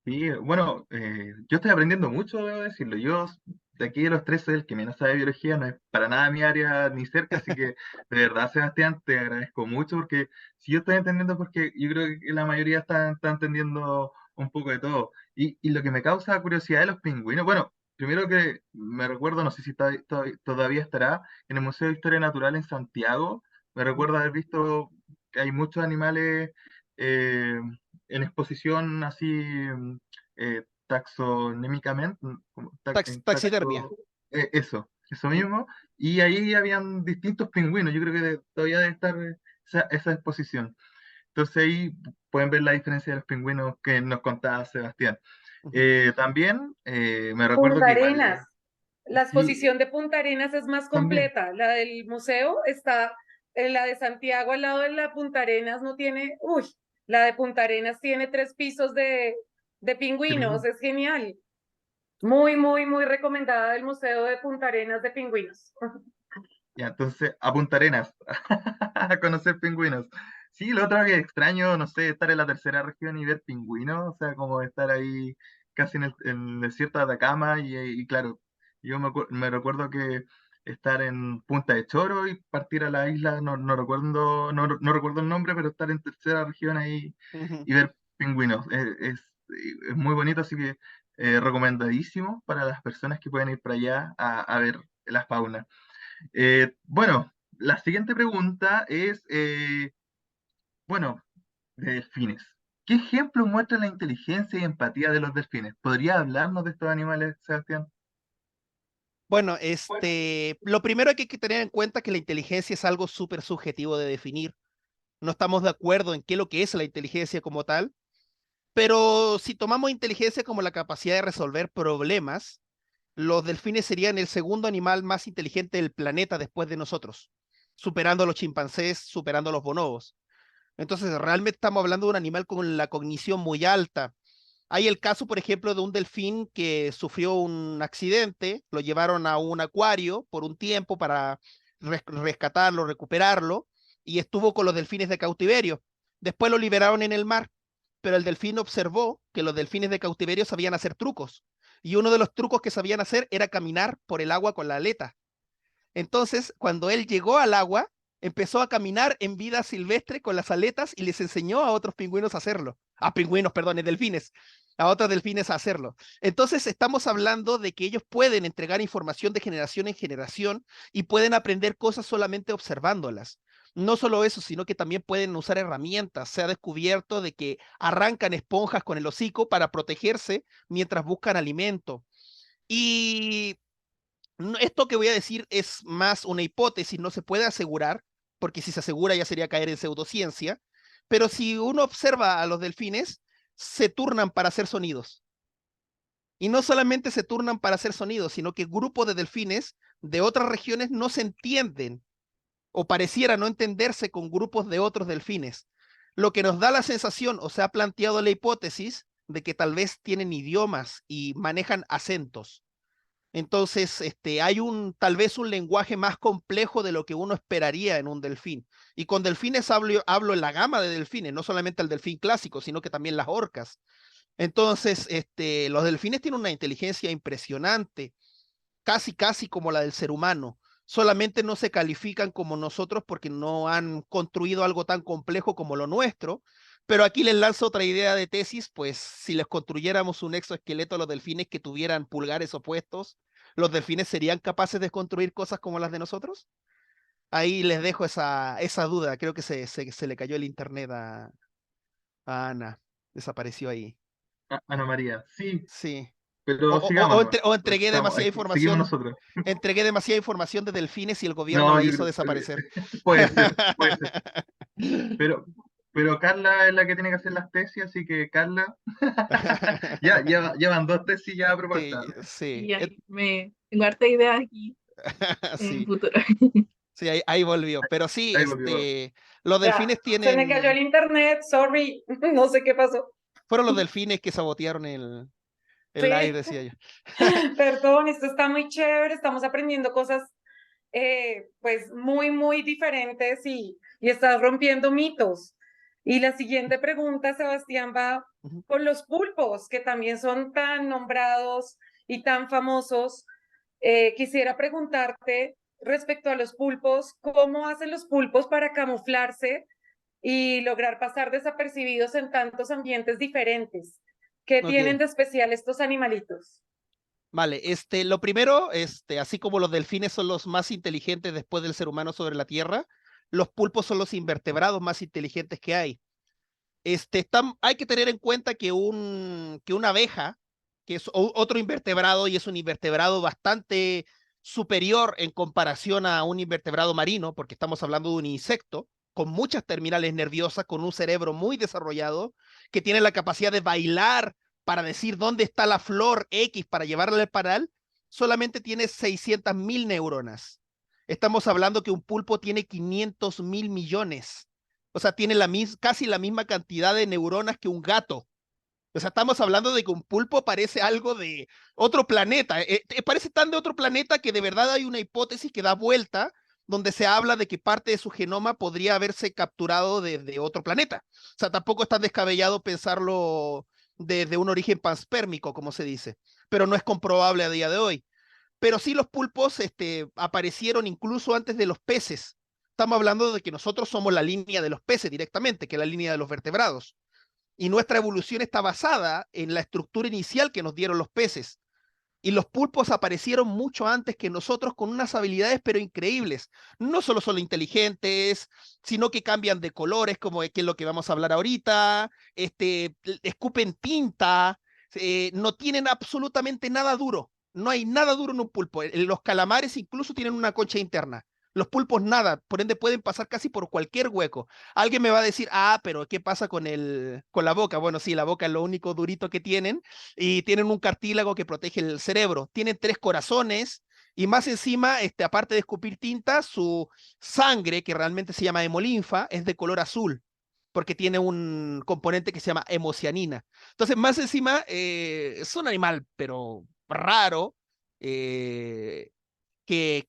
Sí, bueno, yo estoy aprendiendo mucho, debo decirlo. Yo de aquí de los tres soy el que menos sabe biología, no es para nada mi área ni cerca, así que de verdad, Sebastián, te agradezco mucho porque si yo estoy entendiendo, porque yo creo que la mayoría está entendiendo un poco de todo. Y lo que me causa curiosidad de los pingüinos, bueno, primero que me recuerdo, no sé si todavía estará en el Museo de Historia Natural en Santiago, me recuerdo haber visto que hay muchos animales. eh, en exposición así taxonémicamente, como
Taxidermia.
eso mismo, y ahí habían distintos pingüinos, yo creo que todavía debe estar esa exposición. Entonces ahí pueden ver la diferencia de los pingüinos que nos contaba Sebastián. También me recuerdo
Punta
que igual,
Arenas. La
sí,
exposición de Punta Arenas es más
también.
completa. La del museo está, la de Santiago al lado de la Punta Arenas no tiene, uy, la de Punta Arenas tiene 3 pisos de pingüinos, es genial. Muy, muy, muy recomendada del Museo de Punta Arenas de Pingüinos.
Ya, entonces, a Punta Arenas, a conocer pingüinos. Sí, lo otro que extraño, no sé, estar en la tercera región y ver pingüinos, o sea, como estar ahí casi en el desierto de Atacama y claro, yo me recuerdo que estar en Punta de Choro y partir a la isla, no recuerdo, no recuerdo el nombre, pero estar en tercera región ahí
Ujú.
y ver pingüinos, es muy bonito, así que recomendadísimo para las personas que pueden ir para allá a ver la fauna. Bueno, la siguiente pregunta es, bueno, de delfines. ¿Qué ejemplos muestra la inteligencia y empatía de los delfines? ¿Podría hablarnos de estos animales, Sebastián?
Bueno, lo primero que hay que tener en cuenta es que la inteligencia es algo súper subjetivo de definir. No estamos de acuerdo en qué es lo que es la inteligencia como tal, pero si tomamos inteligencia como la capacidad de resolver problemas, los delfines serían el segundo animal más inteligente del planeta después de nosotros, superando a los chimpancés, superando a los bonobos. Entonces, realmente estamos hablando de un animal con la cognición muy alta. Hay el caso, por ejemplo, de un delfín que sufrió un accidente, lo llevaron a un acuario por un tiempo para rescatarlo, recuperarlo, y estuvo con los delfines de cautiverio. Después lo liberaron en el mar, pero el delfín observó que los delfines de cautiverio sabían hacer trucos, y uno de los trucos que sabían hacer era caminar por el agua con la aleta. Entonces, cuando él llegó al agua, empezó a caminar en vida silvestre con las aletas y les enseñó a otros pingüinos a hacerlo. A pingüinos, perdón, delfines. A otros delfines a hacerlo. Entonces estamos hablando de que ellos pueden entregar información de generación en generación y pueden aprender cosas solamente observándolas. No solo eso, sino que también pueden usar herramientas. Se ha descubierto de que arrancan esponjas con el hocico para protegerse mientras buscan alimento. Y esto que voy a decir es más una hipótesis, no se puede asegurar, porque si se asegura ya sería caer en pseudociencia, pero si uno observa a los delfines, se turnan para hacer sonidos. Y no solamente se turnan para hacer sonidos, sino que grupos de delfines de otras regiones no se entienden o pareciera no entenderse con grupos de otros delfines, lo que nos da la sensación, o se ha planteado la hipótesis, de que tal vez tienen idiomas y manejan acentos. Entonces, hay tal vez un lenguaje más complejo de lo que uno esperaría en un delfín. Y con delfines hablo en la gama de delfines, no solamente el delfín clásico, sino que también las orcas. Entonces, los delfines tienen una inteligencia impresionante, casi como la del ser humano. Solamente no se califican como nosotros porque no han construido algo tan complejo como lo nuestro. Pero aquí les lanzo otra idea de tesis, pues si les construyéramos un exoesqueleto a los delfines que tuvieran pulgares opuestos, ¿los delfines serían capaces de construir cosas como las de nosotros? Ahí les dejo esa duda. Creo que se le cayó el internet a Ana. Desapareció ahí.
Ana María, sí,
Sí.
pero sigamos nomás.
O entregué
Estamos
demasiada
aquí, seguimos
información.
nosotros.
Entregué demasiada información de delfines y el gobierno
No,
me
yo
hizo
creo,
desaparecer.
puede ser, puede ser. Pero, pero Carla es la que tiene que hacer las tesis, así que Carla, ya van 2 tesis ya propuestas.
Sí, sí,
Y ahí tengo harta idea aquí en el
sí,
futuro.
sí, ahí volvió. Pero sí,
Ahí volvió.
los
Ya,
delfines
se me cayó el
tienen,
internet, sorry, no sé qué pasó.
fueron los delfines que sabotearon el live,
Sí,
decía yo.
perdón, esto está muy chévere, estamos aprendiendo cosas pues muy diferentes y estás rompiendo mitos. Y la siguiente pregunta, Sebastián, va
Ujú.
con los pulpos, que también son tan nombrados y tan famosos. Quisiera preguntarte respecto a los pulpos, ¿cómo hacen los pulpos para camuflarse y lograr pasar desapercibidos en tantos ambientes diferentes? ¿Qué tienen
Ok,
de especial estos animalitos?
vale, lo primero, así como los delfines son los más inteligentes después del ser humano sobre la Tierra, los pulpos son los invertebrados más inteligentes que hay. Hay que tener en cuenta que una abeja, que es otro invertebrado y es un invertebrado bastante superior en comparación a un invertebrado marino, porque estamos hablando de un insecto con muchas terminales nerviosas, con un cerebro muy desarrollado, que tiene la capacidad de bailar para decir dónde está la flor X para llevarla al panal, solamente tiene 600.000 neuronas. Estamos hablando que un pulpo tiene 500.000 millones. O sea, tiene casi la misma cantidad de neuronas que un gato. O sea, estamos hablando de que un pulpo parece algo de otro planeta. Parece tan de otro planeta que de verdad hay una hipótesis que da vuelta donde se habla de que parte de su genoma podría haberse capturado desde otro planeta. O sea, tampoco es tan descabellado pensarlo desde un origen panspermico, como se dice, pero no es comprobable a día de hoy. Pero sí los pulpos aparecieron incluso antes de los peces. Estamos hablando de que nosotros somos la línea de los peces directamente, que es la línea de los vertebrados. Y nuestra evolución está basada en la estructura inicial que nos dieron los peces. Y los pulpos aparecieron mucho antes que nosotros con unas habilidades pero increíbles. No solo son inteligentes, sino que cambian de colores, como que es lo que vamos a hablar ahorita, escupen tinta, no tienen absolutamente nada duro. No hay nada duro en un pulpo. Los calamares incluso tienen una concha interna. Los pulpos nada, por ende pueden pasar casi por cualquier hueco. Alguien me va a decir, pero ¿qué pasa con la boca? Bueno, sí, la boca es lo único durito que tienen y tienen un cartílago que protege el cerebro. Tienen 3 corazones y más encima, aparte de escupir tinta, su sangre, que realmente se llama hemolinfa, es de color azul porque tiene un componente que se llama hemocianina. Entonces, más encima, es un animal, pero raro, eh, que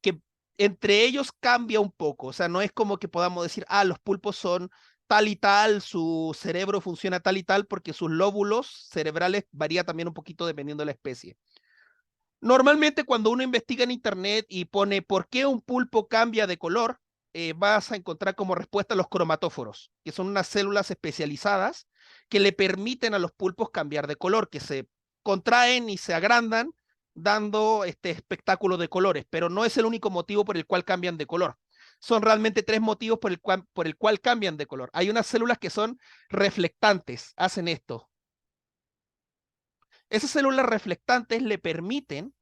entre ellos cambia un poco. O sea, no es como que podamos decir, los pulpos son tal y tal, su cerebro funciona tal y tal, porque sus lóbulos cerebrales varía también un poquito dependiendo de la especie. Normalmente cuando uno investiga en internet y pone por qué un pulpo cambia de color, vas a encontrar como respuesta los cromatóforos, que son unas células especializadas que le permiten a los pulpos cambiar de color, que se contraen y se agrandan dando este espectáculo de colores, pero no es el único motivo por el cual cambian de color. Son realmente tres motivos por el cual cambian de color. Hay unas células que son reflectantes, hacen esto. Esas células reflectantes le permiten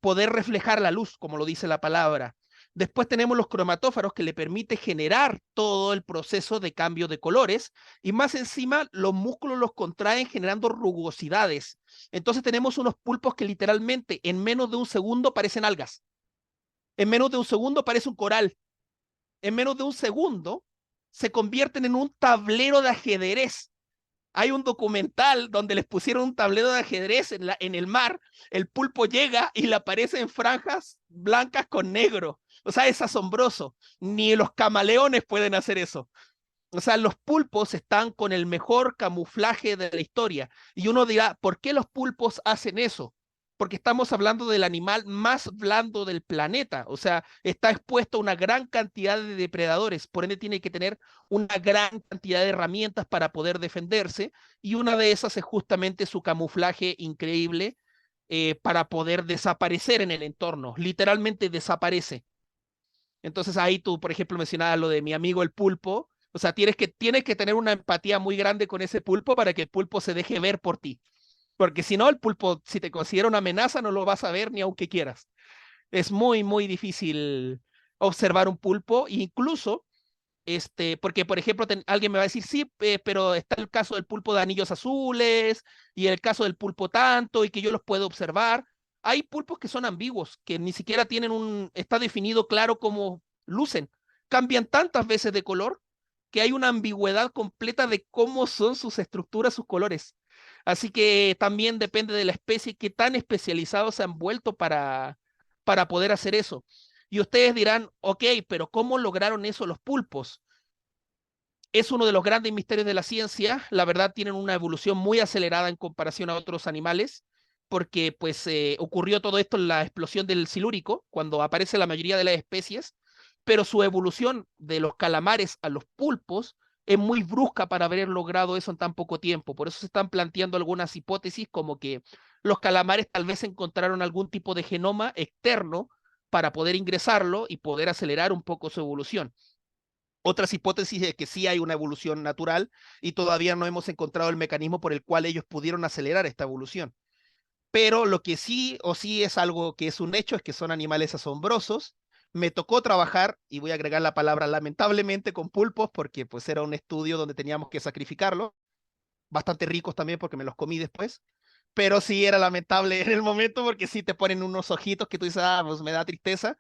poder reflejar la luz, como lo dice la palabra. Después tenemos los cromatóforos que le permite generar todo el proceso de cambio de colores y más encima los músculos los contraen generando rugosidades. Entonces tenemos unos pulpos que literalmente en menos de un segundo parecen algas. En menos de un segundo parece un coral. En menos de un segundo se convierten en un tablero de ajedrez. Hay un documental donde les pusieron un tablero de ajedrez en el mar, el pulpo llega y le aparecen franjas blancas con negro. O sea, es asombroso. Ni los camaleones pueden hacer eso. O sea, los pulpos están con el mejor camuflaje de la historia. Y uno dirá, ¿por qué los pulpos hacen eso? Porque estamos hablando del animal más blando del planeta. O sea, está expuesto a una gran cantidad de depredadores. Por ende, tiene que tener una gran cantidad de herramientas para poder defenderse. Y una de esas es justamente su camuflaje increíble para poder desaparecer en el entorno. Literalmente desaparece. Entonces ahí tú, por ejemplo, mencionabas lo de mi amigo el pulpo. O sea, tienes que tener una empatía muy grande con ese pulpo para que el pulpo se deje ver por ti. Porque si no, el pulpo, si te considera una amenaza, no lo vas a ver ni aunque quieras. Es muy, muy difícil observar un pulpo, incluso, porque, por ejemplo, alguien me va a decir, sí, pero está el caso del pulpo de anillos azules y el caso del pulpo tanto y que yo los puedo observar. Hay pulpos que son ambiguos, que ni siquiera tienen está definido claro cómo lucen. Cambian tantas veces de color que hay una ambigüedad completa de cómo son sus estructuras, sus colores. Así que también depende de la especie, qué tan especializados se han vuelto para poder hacer eso. Y ustedes dirán, ok, pero ¿cómo lograron eso los pulpos? Es uno de los grandes misterios de la ciencia. La verdad, tienen una evolución muy acelerada en comparación a otros animales, porque pues ocurrió todo esto en la explosión del silúrico, cuando aparece la mayoría de las especies, pero su evolución de los calamares a los pulpos es muy brusca para haber logrado eso en tan poco tiempo. Por eso se están planteando algunas hipótesis como que los calamares tal vez encontraron algún tipo de genoma externo para poder ingresarlo y poder acelerar un poco su evolución. Otras hipótesis es que sí hay una evolución natural y todavía no hemos encontrado el mecanismo por el cual ellos pudieron acelerar esta evolución. Pero lo que sí o sí es algo que es un hecho es que son animales asombrosos. Me tocó trabajar, y voy a agregar la palabra lamentablemente, con pulpos, porque pues era un estudio donde teníamos que sacrificarlos, bastante ricos también porque me los comí después, pero sí era lamentable en el momento porque sí te ponen unos ojitos que tú dices, ah, pues me da tristeza,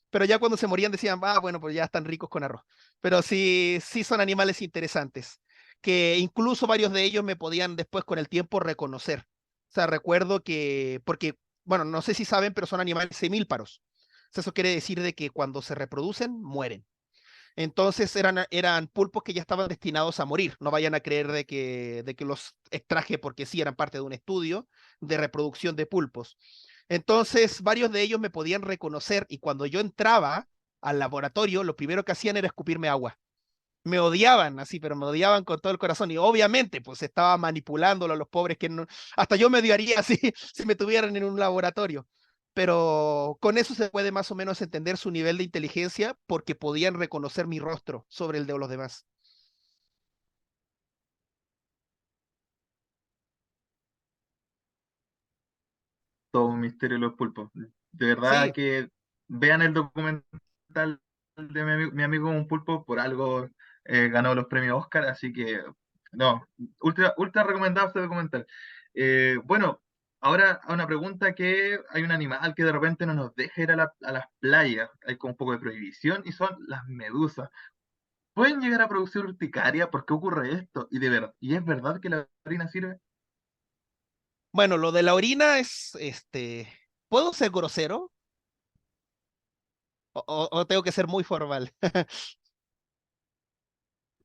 pero ya cuando se morían decían, ah, bueno, pues ya están ricos con arroz. Pero sí, sí son animales interesantes, que incluso varios de ellos me podían después con el tiempo reconocer. O sea, recuerdo que, porque, bueno, no sé si saben, pero son animales semíparos. O sea, eso quiere decir de que cuando se reproducen, mueren. Entonces eran pulpos que ya estaban destinados a morir. No vayan a creer de que los extraje porque sí eran parte de un estudio de reproducción de pulpos. Entonces, varios de ellos me podían reconocer y cuando yo entraba al laboratorio, lo primero que hacían era escupirme agua. Me odiaban así, pero me odiaban con todo el corazón. Y obviamente, pues estaba manipulándolo a los pobres que no, hasta yo me odiaría así si me tuvieran en un laboratorio. Pero con eso se puede más o menos entender su nivel de inteligencia porque podían reconocer mi rostro sobre el de los demás.
Todo un misterio los pulpos. De verdad
Sí,
que vean el documental de mi amigo un pulpo, por algo ganó los premios Oscar, así que no, ultra, ultra recomendado este documental. Bueno, ahora a una pregunta que hay un animal que de repente no nos deja ir a las playas, hay como un poco de prohibición y son las medusas. ¿Pueden llegar a producir urticaria? ¿Por qué ocurre esto? ¿Y es verdad que la orina sirve?
bueno, lo de la orina es, ¿puedo ser grosero o tengo que ser muy formal?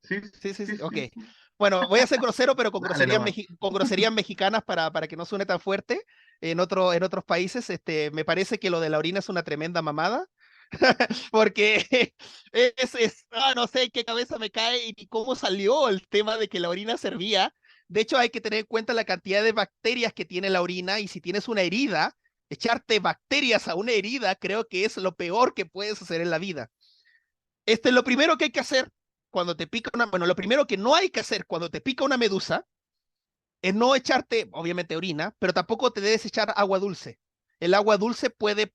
Sí,
Sí, sí,
sí,
sí, ok.
sí.
Bueno, voy a ser grosero, pero con
Dale nomás.
con groserías mexicanas para que no suene tan fuerte. en otros países. Me parece que lo de la orina es una tremenda mamada, porque no sé en qué cabeza me cae y cómo salió el tema de que la orina servía. De hecho, hay que tener en cuenta la cantidad de bacterias que tiene la orina y si tienes una herida, echarte bacterias a una herida creo que es lo peor que puedes hacer en la vida. Lo primero que hay que hacer cuando te pica bueno, lo primero que no hay que hacer cuando te pica una medusa es no echarte, obviamente, orina, pero tampoco te debes echar agua dulce. El agua dulce puede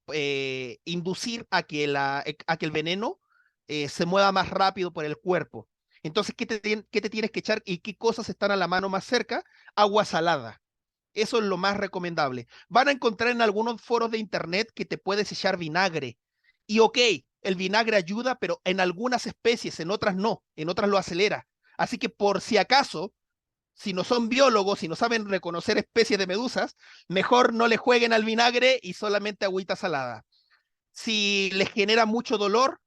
inducir a que, a que el veneno se mueva más rápido por el cuerpo. Entonces, qué te tienes que echar y qué cosas están a la mano más cerca? Agua salada. Eso es lo más recomendable. Van a encontrar en algunos foros de internet que te puedes echar vinagre. Y ok, el vinagre ayuda, pero en algunas especies, en otras no, en otras lo acelera. Así que por si acaso, si no son biólogos, si no saben reconocer especies de medusas, mejor no le jueguen al vinagre y solamente agüita salada. Si les genera mucho dolor,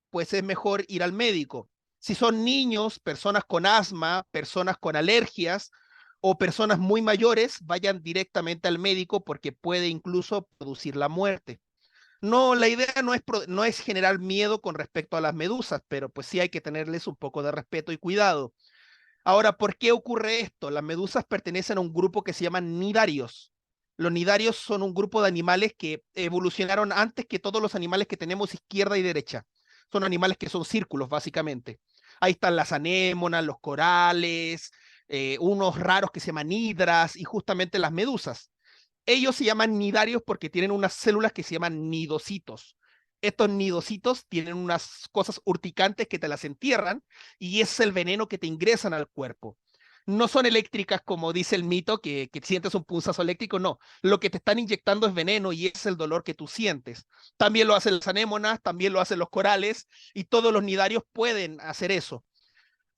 pues es mejor ir al médico. Si son niños, personas con asma, personas con alergias o personas muy mayores, vayan directamente al médico porque puede incluso producir la muerte. No, la idea no es generar miedo con respecto a las medusas, pero pues sí hay que tenerles un poco de respeto y cuidado. Ahora, ¿por qué ocurre esto? Las medusas pertenecen a un grupo que se llaman nidarios. Los nidarios son un grupo de animales que evolucionaron antes que todos los animales que tenemos izquierda y derecha. Son animales que son círculos, básicamente. Ahí están las anémonas, los corales, unos raros que se llaman hidras y justamente las medusas. Ellos se llaman nidarios porque tienen unas células que se llaman nidocitos. Estos nidocitos tienen unas cosas urticantes que te las entierran y es el veneno que te ingresan al cuerpo. No son eléctricas como dice el mito, que sientes un punzazo eléctrico, no. Lo que te están inyectando es veneno y es el dolor que tú sientes. También lo hacen las anémonas, también lo hacen los corales y todos los nidarios pueden hacer eso.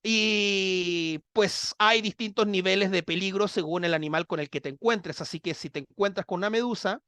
Y pues hay distintos niveles de peligro según el animal con el que te encuentres. Así que si te encuentras con una medusa,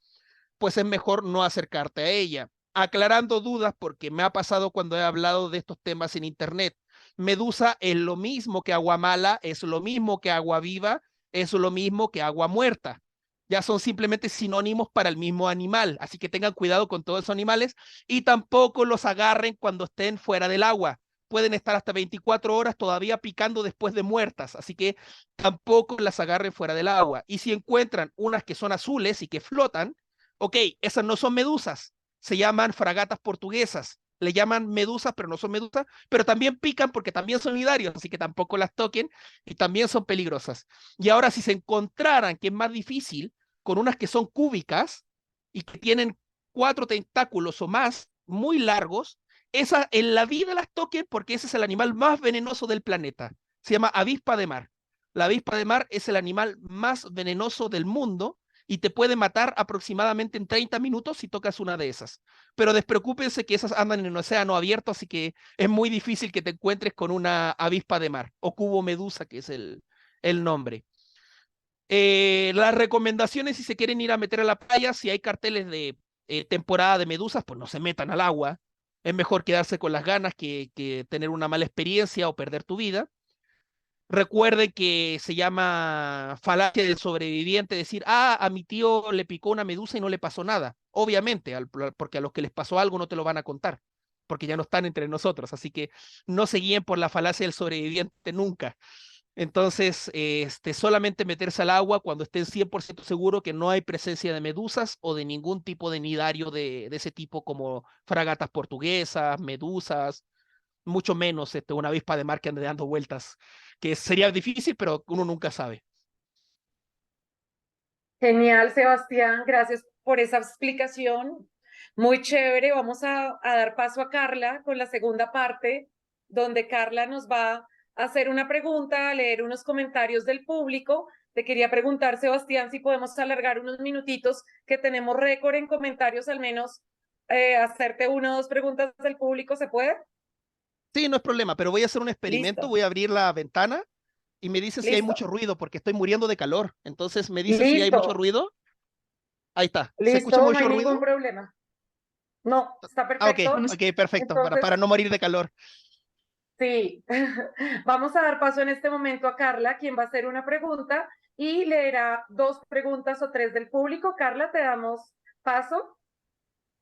pues es mejor no acercarte a ella. Aclarando dudas, porque me ha pasado cuando he hablado de estos temas en internet. Medusa es lo mismo que agua mala, es lo mismo que agua viva, es lo mismo que agua muerta. Ya son simplemente sinónimos para el mismo animal. Así que tengan cuidado con todos esos animales y tampoco los agarren cuando estén fuera del agua. Pueden estar hasta 24 horas todavía picando después de muertas. Así que tampoco las agarren fuera del agua. Y si encuentran unas que son azules y que flotan, ok, esas no son medusas, se llaman fragatas portuguesas. Le llaman medusas, pero no son medusas, pero también pican porque también son nidarios, así que tampoco las toquen y también son peligrosas. Y ahora, si se encontraran, que es más difícil, con unas que son cúbicas y que tienen 4 tentáculos o más, muy largos, esas en la vida las toquen porque ese es el animal más venenoso del planeta. Se llama avispa de mar. La avispa de mar es el animal más venenoso del mundo y te puede matar aproximadamente en 30 minutos si tocas una de esas. Pero despreocúpense que esas andan en el océano abierto, así que es muy difícil que te encuentres con una avispa de mar o cubo medusa, que es el nombre. Las recomendaciones si se quieren ir a meter a la playa, si hay carteles de temporada de medusas, pues no se metan al agua. Es mejor quedarse con las ganas que tener una mala experiencia o perder tu vida. Recuerden que se llama falacia del sobreviviente, decir, a mi tío le picó una medusa y no le pasó nada. Obviamente, porque a los que les pasó algo no te lo van a contar, porque ya no están entre nosotros. Así que no se guíen por la falacia del sobreviviente nunca. Entonces, solamente meterse al agua cuando estén 100% seguros que no hay presencia de medusas o de ningún tipo de nidario de ese tipo como fragatas portuguesas, medusas, mucho menos una avispa de mar que ande dando vueltas, que sería difícil, pero uno nunca sabe.
Genial, Sebastián, gracias por esa explicación. Muy chévere. Vamos a dar paso a Carla con la segunda parte, donde Carla nos va a hacer una pregunta, a leer unos comentarios del público. Te quería preguntar, Sebastián, si podemos alargar unos minutitos, que tenemos récord en comentarios, al menos hacerte una o dos preguntas del público, ¿se puede?
Sí, no es problema, pero voy a hacer un experimento,
Listo,
voy a abrir la ventana y me dice si hay
listo,
mucho ruido, porque estoy muriendo de calor. Entonces me dice si hay mucho
listo,
ruido. Ahí está. ¿Se escucha
listo, no
mucho
hay
ruido?
ningún problema. No, está
Ah, ok,
perfecto.
Bueno,
ok, perfecto,
Entonces,
para no morir de calor.
sí, vamos a dar paso en este momento a Carla, quien va a hacer una pregunta y leerá 2 preguntas o 3 del público. Carla, te damos paso.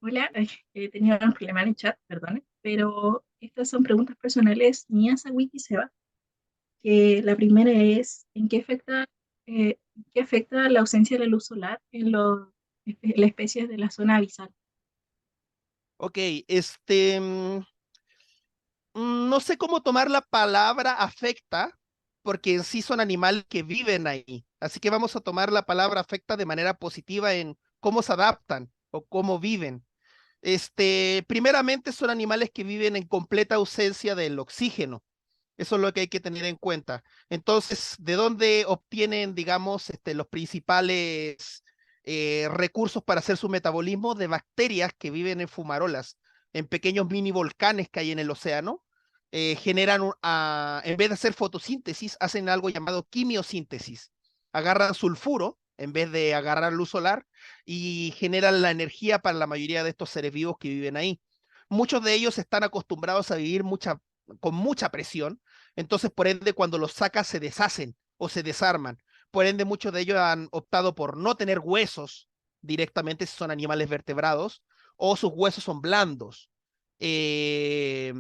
Hola, he tenido un problema en el chat, perdón, pero estas son preguntas personales mías a Wikiseba. Que la primera es, ¿qué afecta la ausencia de la luz solar en las especies de la zona abisal?
Ok, no sé cómo tomar la palabra afecta, porque en sí son animales que viven ahí. Así que vamos a tomar la palabra afecta de manera positiva en cómo se adaptan o cómo viven. Primeramente son animales que viven en completa ausencia del oxígeno. Eso es lo que hay que tener en cuenta. Entonces, ¿de dónde obtienen, digamos, los principales recursos para hacer su metabolismo? De bacterias que viven en fumarolas, en pequeños mini volcanes que hay en el océano. Generan, en vez de hacer fotosíntesis, hacen algo llamado quimiosíntesis. Agarran sulfuro en vez de agarrar luz solar y generan la energía para la mayoría de estos seres vivos que viven ahí. Muchos de ellos están acostumbrados a vivir con mucha presión, entonces por ende cuando los sacas se deshacen o se desarman. Por ende muchos de ellos han optado por no tener huesos directamente si son animales vertebrados o sus huesos son blandos. Eh,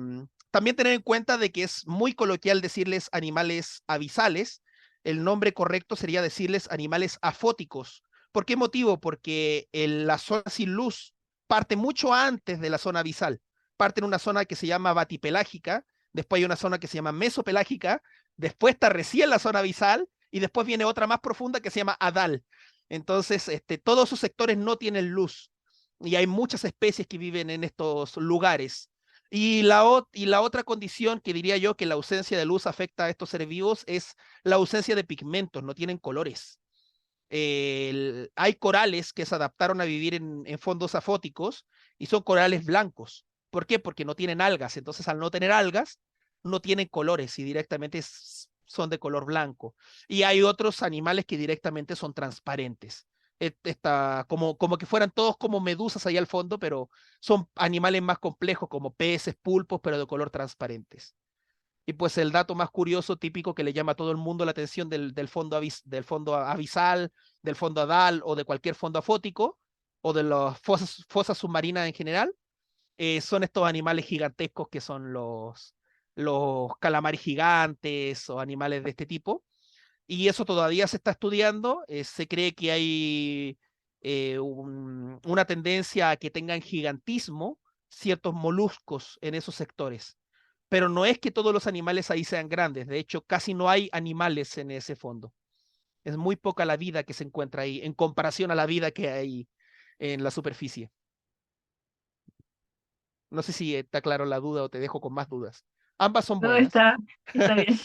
También tener en cuenta de que es muy coloquial decirles animales abisales. El nombre correcto sería decirles animales afóticos. ¿Por qué motivo? Porque la zona sin luz parte mucho antes de la zona abisal. Parte en una zona que se llama batipelágica, después hay una zona que se llama mesopelágica, después está recién la zona abisal y después viene otra más profunda que se llama adal. Entonces, todos esos sectores no tienen luz y hay muchas especies que viven en estos lugares. Y la otra condición que diría yo que la ausencia de luz afecta a estos seres vivos es la ausencia de pigmentos, no tienen colores. Hay corales que se adaptaron a vivir en fondos afóticos y son corales blancos. ¿Por qué? Porque no tienen algas. Entonces, al no tener algas, no tienen colores y directamente son de color blanco. Y hay otros animales que directamente son transparentes. Como que fueran todos como medusas ahí al fondo, pero son animales más complejos como peces, pulpos, pero de color transparentes. Y pues el dato más curioso, típico que le llama a todo el mundo la atención del fondo abisal, del fondo adal o de cualquier fondo afótico o de las fosas submarinas en general, son estos animales gigantescos que son los calamares gigantes o animales de este tipo. Y eso todavía se está estudiando. Se cree que hay una tendencia a que tengan gigantismo ciertos moluscos en esos sectores. Pero no es que todos los animales ahí sean grandes. De hecho, casi no hay animales en ese fondo. Es muy poca la vida que se encuentra ahí en comparación a la vida que hay en la superficie. No sé si está claro la duda o te dejo con más dudas. Ambas son
Todo
buenas.
está bien.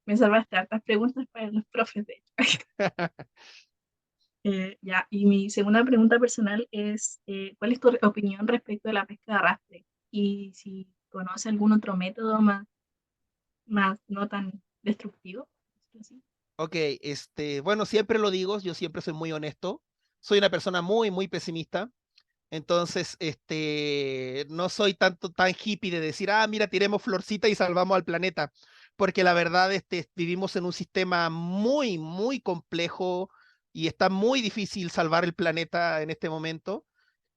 Me salvaste hartas preguntas para los profes, de hecho. Ya, y mi segunda pregunta personal es, ¿cuál es tu opinión respecto de la pesca de arrastre? Y si conoce algún otro método más no tan destructivo. Así.
Ok, bueno, siempre lo digo, yo siempre soy muy honesto. Soy una persona muy, muy pesimista. Entonces, no soy tan hippie de decir, ah, mira, tiremos florcita y salvamos al planeta, porque la verdad, vivimos en un sistema muy, muy complejo y está muy difícil salvar el planeta en este momento.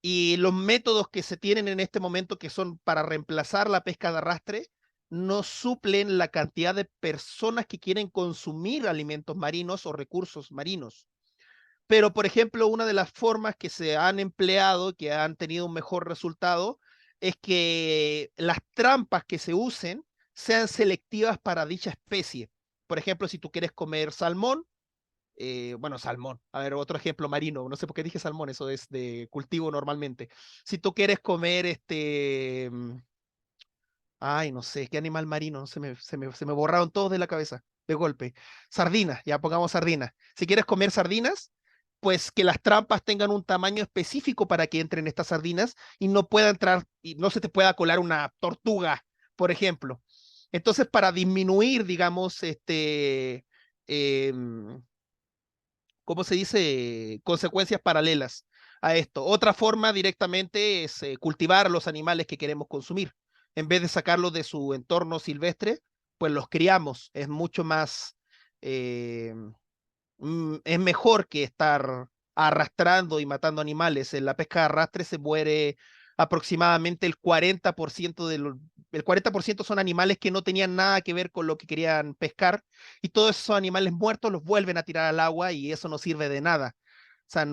Y los métodos que se tienen en este momento, que son para reemplazar la pesca de arrastre, no suplen la cantidad de personas que quieren consumir alimentos marinos o recursos marinos. Pero, por ejemplo, una de las formas que se han empleado, que han tenido un mejor resultado, es que las trampas que se usen sean selectivas para dicha especie. Por ejemplo, si tú quieres comer salmón, bueno, salmón, a ver, otro ejemplo marino, no sé por qué dije salmón, eso es de cultivo normalmente. Si tú quieres comer ay, no sé, ¿qué animal marino? No, se me borraron todos de la cabeza, de golpe. Sardinas, ya pongamos sardinas. Si quieres comer sardinas, pues que las trampas tengan un tamaño específico para que entren estas sardinas y no pueda entrar, y no se te pueda colar una tortuga, por ejemplo. Entonces, para disminuir, digamos, em, ¿cómo se dice? Consecuencias paralelas a esto. Otra forma directamente es cultivar los animales que queremos consumir. En vez de sacarlos de su entorno silvestre, pues los criamos. Es mucho más eh, es mejor que estar arrastrando y matando animales. En la pesca de arrastre se muere aproximadamente el 40% el 40% son animales que no tenían nada que ver con lo que querían pescar, y todos esos animales muertos los vuelven a tirar al agua y eso no sirve de nada. O sea,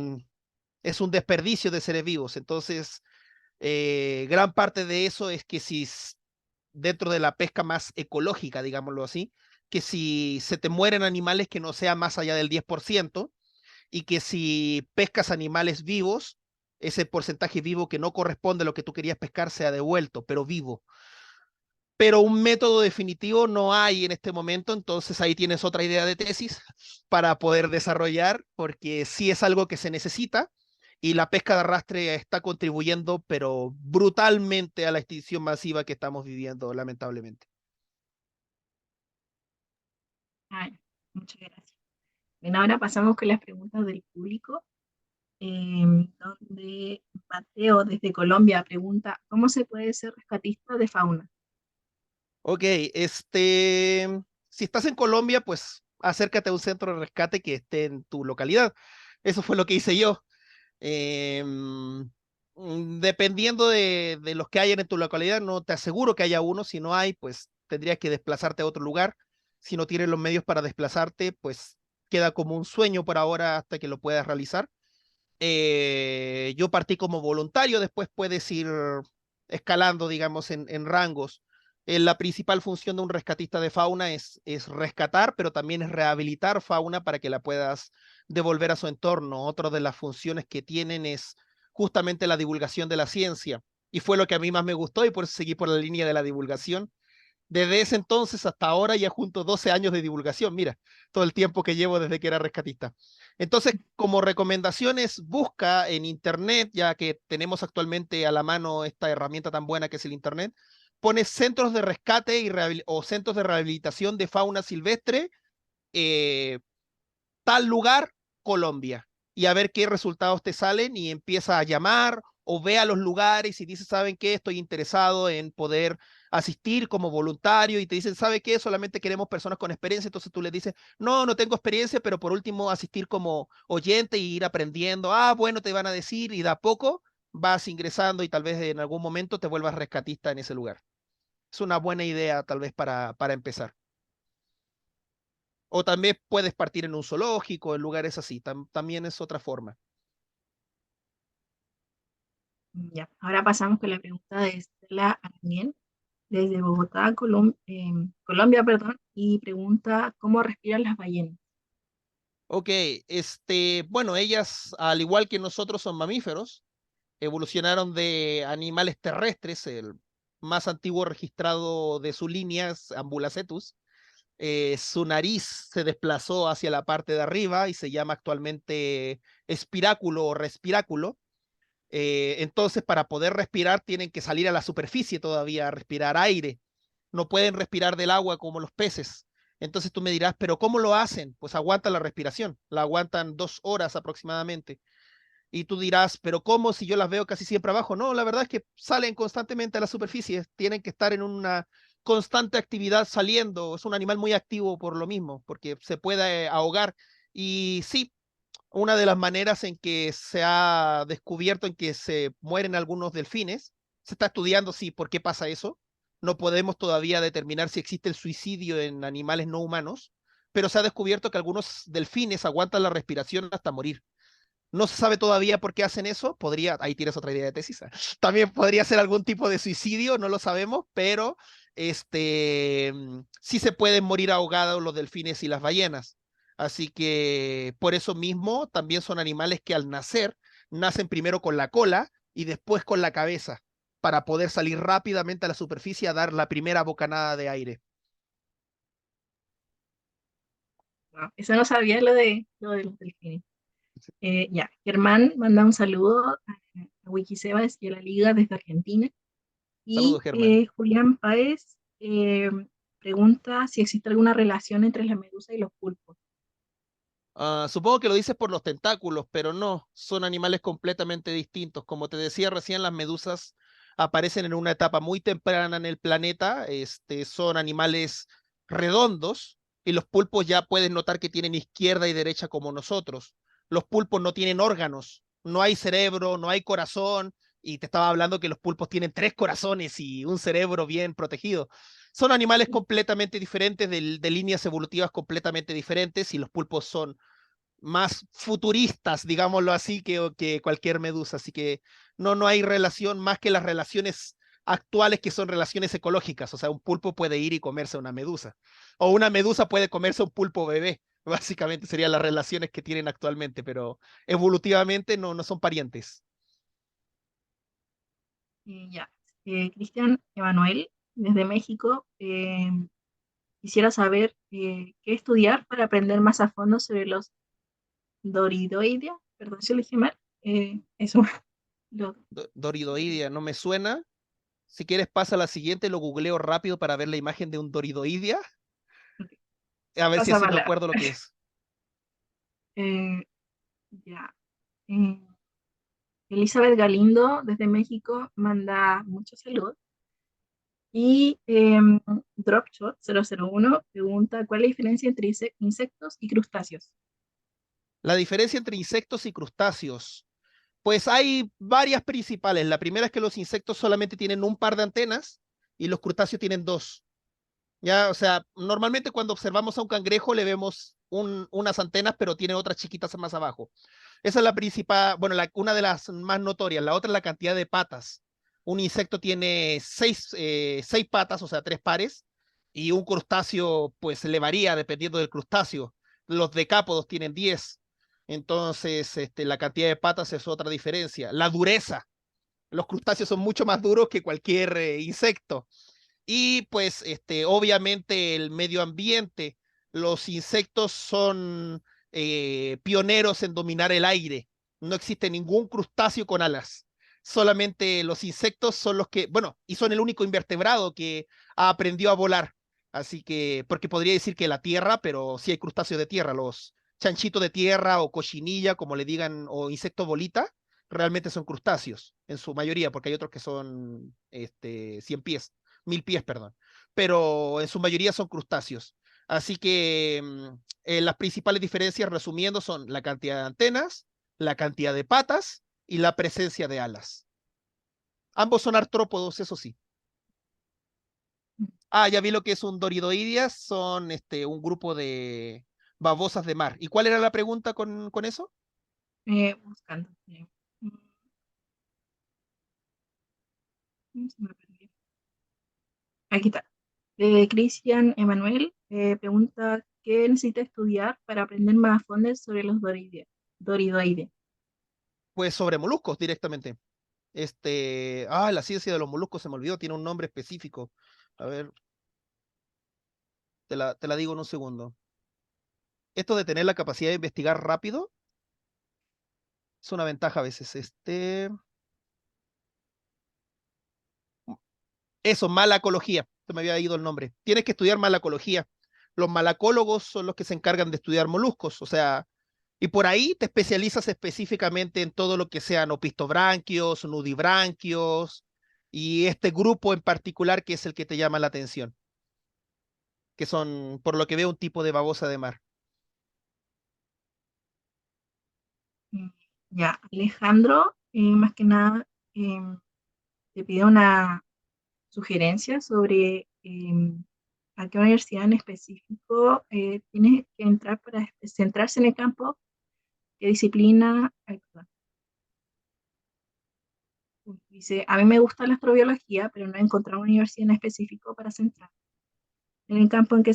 es un desperdicio de seres vivos. Entonces, gran parte de eso es que si dentro de la pesca más ecológica, digámoslo así, que si se te mueren animales que no sea más allá del 10%, y que si pescas animales vivos, ese porcentaje vivo que no corresponde a lo que tú querías pescar sea devuelto, pero vivo. Pero un método definitivo no hay en este momento, entonces ahí tienes otra idea de tesis para poder desarrollar, porque sí es algo que se necesita y la pesca de arrastre está contribuyendo, pero brutalmente, a la extinción masiva que estamos viviendo, lamentablemente.
Ah, muchas gracias. Bien, ahora pasamos con las preguntas del público, donde Mateo desde Colombia pregunta, ¿cómo se puede ser rescatista de fauna?
Ok, si estás en Colombia, pues acércate a un centro de rescate que esté en tu localidad. Eso fue lo que hice yo. Dependiendo de los que hayan en tu localidad, no te aseguro que haya uno. Si no hay, pues tendrías que desplazarte a otro lugar. Si no tienes los medios para desplazarte, pues queda como un sueño por ahora hasta que lo puedas realizar. Yo partí como voluntario, después puedes ir escalando, digamos, en rangos. La principal función de un rescatista de fauna es rescatar, pero también es rehabilitar fauna para que la puedas devolver a su entorno. Otra de las funciones que tienen es justamente la divulgación de la ciencia. Y fue lo que a mí más me gustó y por eso seguí por la línea de la divulgación. Desde ese entonces hasta ahora ya junto 12 años de divulgación, mira, todo el tiempo que llevo desde que era rescatista. Entonces, como recomendaciones, busca en Internet, ya que tenemos actualmente a la mano esta herramienta tan buena que es el Internet, pones centros de rescate o centros de rehabilitación de fauna silvestre, eh, tal lugar, Colombia, y a ver qué resultados te salen y empieza a llamar o ve a los lugares y dice, ¿saben qué? Estoy interesado en poder asistir como voluntario, y te dicen, ¿sabe qué? Solamente queremos personas con experiencia. Entonces tú les dices, no, no tengo experiencia, pero por último asistir como oyente y ir aprendiendo. Ah, bueno, te van a decir, y de a poco vas ingresando y tal vez en algún momento te vuelvas rescatista en ese lugar. Es una buena idea tal vez para empezar. O también puedes partir en un zoológico, en lugares así, también es otra forma.
Ya, ahora pasamos con la pregunta de Estela Arniel, desde Bogotá, Colombia, perdón, y pregunta, ¿cómo respiran las ballenas?
Ok, bueno, ellas, al igual que nosotros, son mamíferos, evolucionaron de animales terrestres. El más antiguo registrado de su línea es Ambulacetus. Su nariz se desplazó hacia la parte de arriba y se llama actualmente espiráculo o respiráculo. Entonces, para poder respirar, tienen que salir a la superficie todavía a respirar aire. No pueden respirar del agua como los peces. Entonces tú me dirás, ¿pero cómo lo hacen? Pues aguantan la respiración, la aguantan 2 horas aproximadamente. Y tú dirás, ¿pero cómo si yo las veo casi siempre abajo? No, la verdad es que salen constantemente a la superficie, tienen que estar en una constante actividad saliendo. Es un animal muy activo por lo mismo, porque se puede ahogar. Y sí, una de las maneras en que se ha descubierto en que se mueren algunos delfines, se está estudiando si por qué pasa eso. No podemos todavía determinar si existe el suicidio en animales no humanos, pero se ha descubierto que algunos delfines aguantan la respiración hasta morir. No se sabe todavía por qué hacen eso. Ahí tienes otra idea de tesis. También podría ser algún tipo de suicidio, no lo sabemos, pero sí se pueden morir ahogados los delfines y las ballenas. Así que por eso mismo también son animales que al nacer nacen primero con la cola y después con la cabeza, para poder salir rápidamente a la superficie a dar la primera bocanada de aire.
Wow, eso no sabía lo de los delfines. Ya, Germán manda un saludo a Wikisebas y a la Liga desde Argentina.
Saludos,
Y
Germán.
Julián Páez pregunta si existe alguna relación entre la medusa y los pulpos.
Supongo que lo dices por los tentáculos, pero no, son animales completamente distintos. Como te decía recién, las medusas aparecen en una etapa muy temprana en el planeta. Son animales redondos, Y los pulpos ya puedes notar que tienen izquierda y derecha como nosotros. Los pulpos no tienen órganos, no hay cerebro, no hay corazón, y te estaba hablando que los pulpos tienen 3 corazones y un cerebro bien protegido. Son animales completamente diferentes, de líneas evolutivas completamente diferentes, y los pulpos son más futuristas, digámoslo así, que cualquier medusa. Así que no hay relación más que las relaciones actuales, que son relaciones ecológicas. O sea, un pulpo puede ir y comerse a una medusa, o una medusa puede comerse a un pulpo bebé. Básicamente serían las relaciones que tienen actualmente, pero evolutivamente no son parientes.
Ya. Cristian Emanuel, desde México, quisiera saber qué estudiar para aprender más a fondo sobre los doridoidea. Perdón si lo dije mal. Eso. Lo-
Doridoidea, no me suena. Si quieres, pasa a la siguiente, lo googleo rápido para ver la imagen de un doridoidea,
ok,
a ver si
pasa
así me
palabra.
acuerdo lo que es.
Eh, ya. Eh, Elizabeth Galindo, desde México, manda mucha salud. Y Dropshot 001 pregunta, ¿cuál es la diferencia entre insectos y crustáceos?
La diferencia entre insectos y crustáceos. Pues hay varias principales. La primera es que los insectos solamente tienen un par de antenas y los crustáceos tienen dos. Ya, o sea, normalmente cuando observamos a un cangrejo le vemos unas antenas, pero tiene otras chiquitas más abajo. Esa es la principal, bueno, una de las más notorias. La otra es la cantidad de patas. Un insecto tiene seis patas, o sea, 3 pares, y un crustáceo, pues le varía dependiendo del crustáceo. Los decápodos tienen 10. Entonces, la cantidad de patas es otra diferencia. La dureza. Los crustáceos son mucho más duros que cualquier insecto. Y pues, obviamente, el medio ambiente. Los insectos son pioneros en dominar el aire. No existe ningún crustáceo con alas. Solamente los insectos son los que, bueno, y son el único invertebrado que aprendió a volar. Así que, porque podría decir que la tierra, pero sí hay crustáceos de tierra. Los chanchitos de tierra o cochinilla, como le digan, o insecto bolita, realmente son crustáceos, en su mayoría, porque hay otros que son 100 pies. 1000 pies, perdón, pero en su mayoría son crustáceos. Así que las principales diferencias, resumiendo, son la cantidad de antenas, la cantidad de patas y la presencia de alas. Ambos son artrópodos, eso sí. Ah, ya vi lo que es un doridoideas, son un grupo de babosas de mar. ¿Y cuál era la pregunta con eso?
Buscando. Se me perdió. Aquí está. Cristian Emanuel pregunta, ¿qué necesita estudiar para aprender más a fondo sobre los doridoides?
Pues sobre moluscos directamente. La ciencia de los moluscos se me olvidó, tiene un nombre específico. A ver, te la digo en un segundo. Esto de tener la capacidad de investigar rápido es una ventaja a veces. Eso, malacología. Se me había ido el nombre. Tienes que estudiar malacología. Los malacólogos son los que se encargan de estudiar moluscos, o sea, y por ahí te especializas específicamente en todo lo que sean opistobranquios, nudibranquios, y este grupo en particular que es el que te llama la atención, que son, por lo que veo, un tipo de babosa de mar.
Mm, Ya, Alejandro, más que nada, te pido una sugerencia sobre a qué universidad en específico tienes que entrar para centrarse en el campo, qué disciplina. Ay, perdón. Dice, a mí me gusta la astrobiología, pero no he encontrado una universidad en específico para centrar. En el campo en qué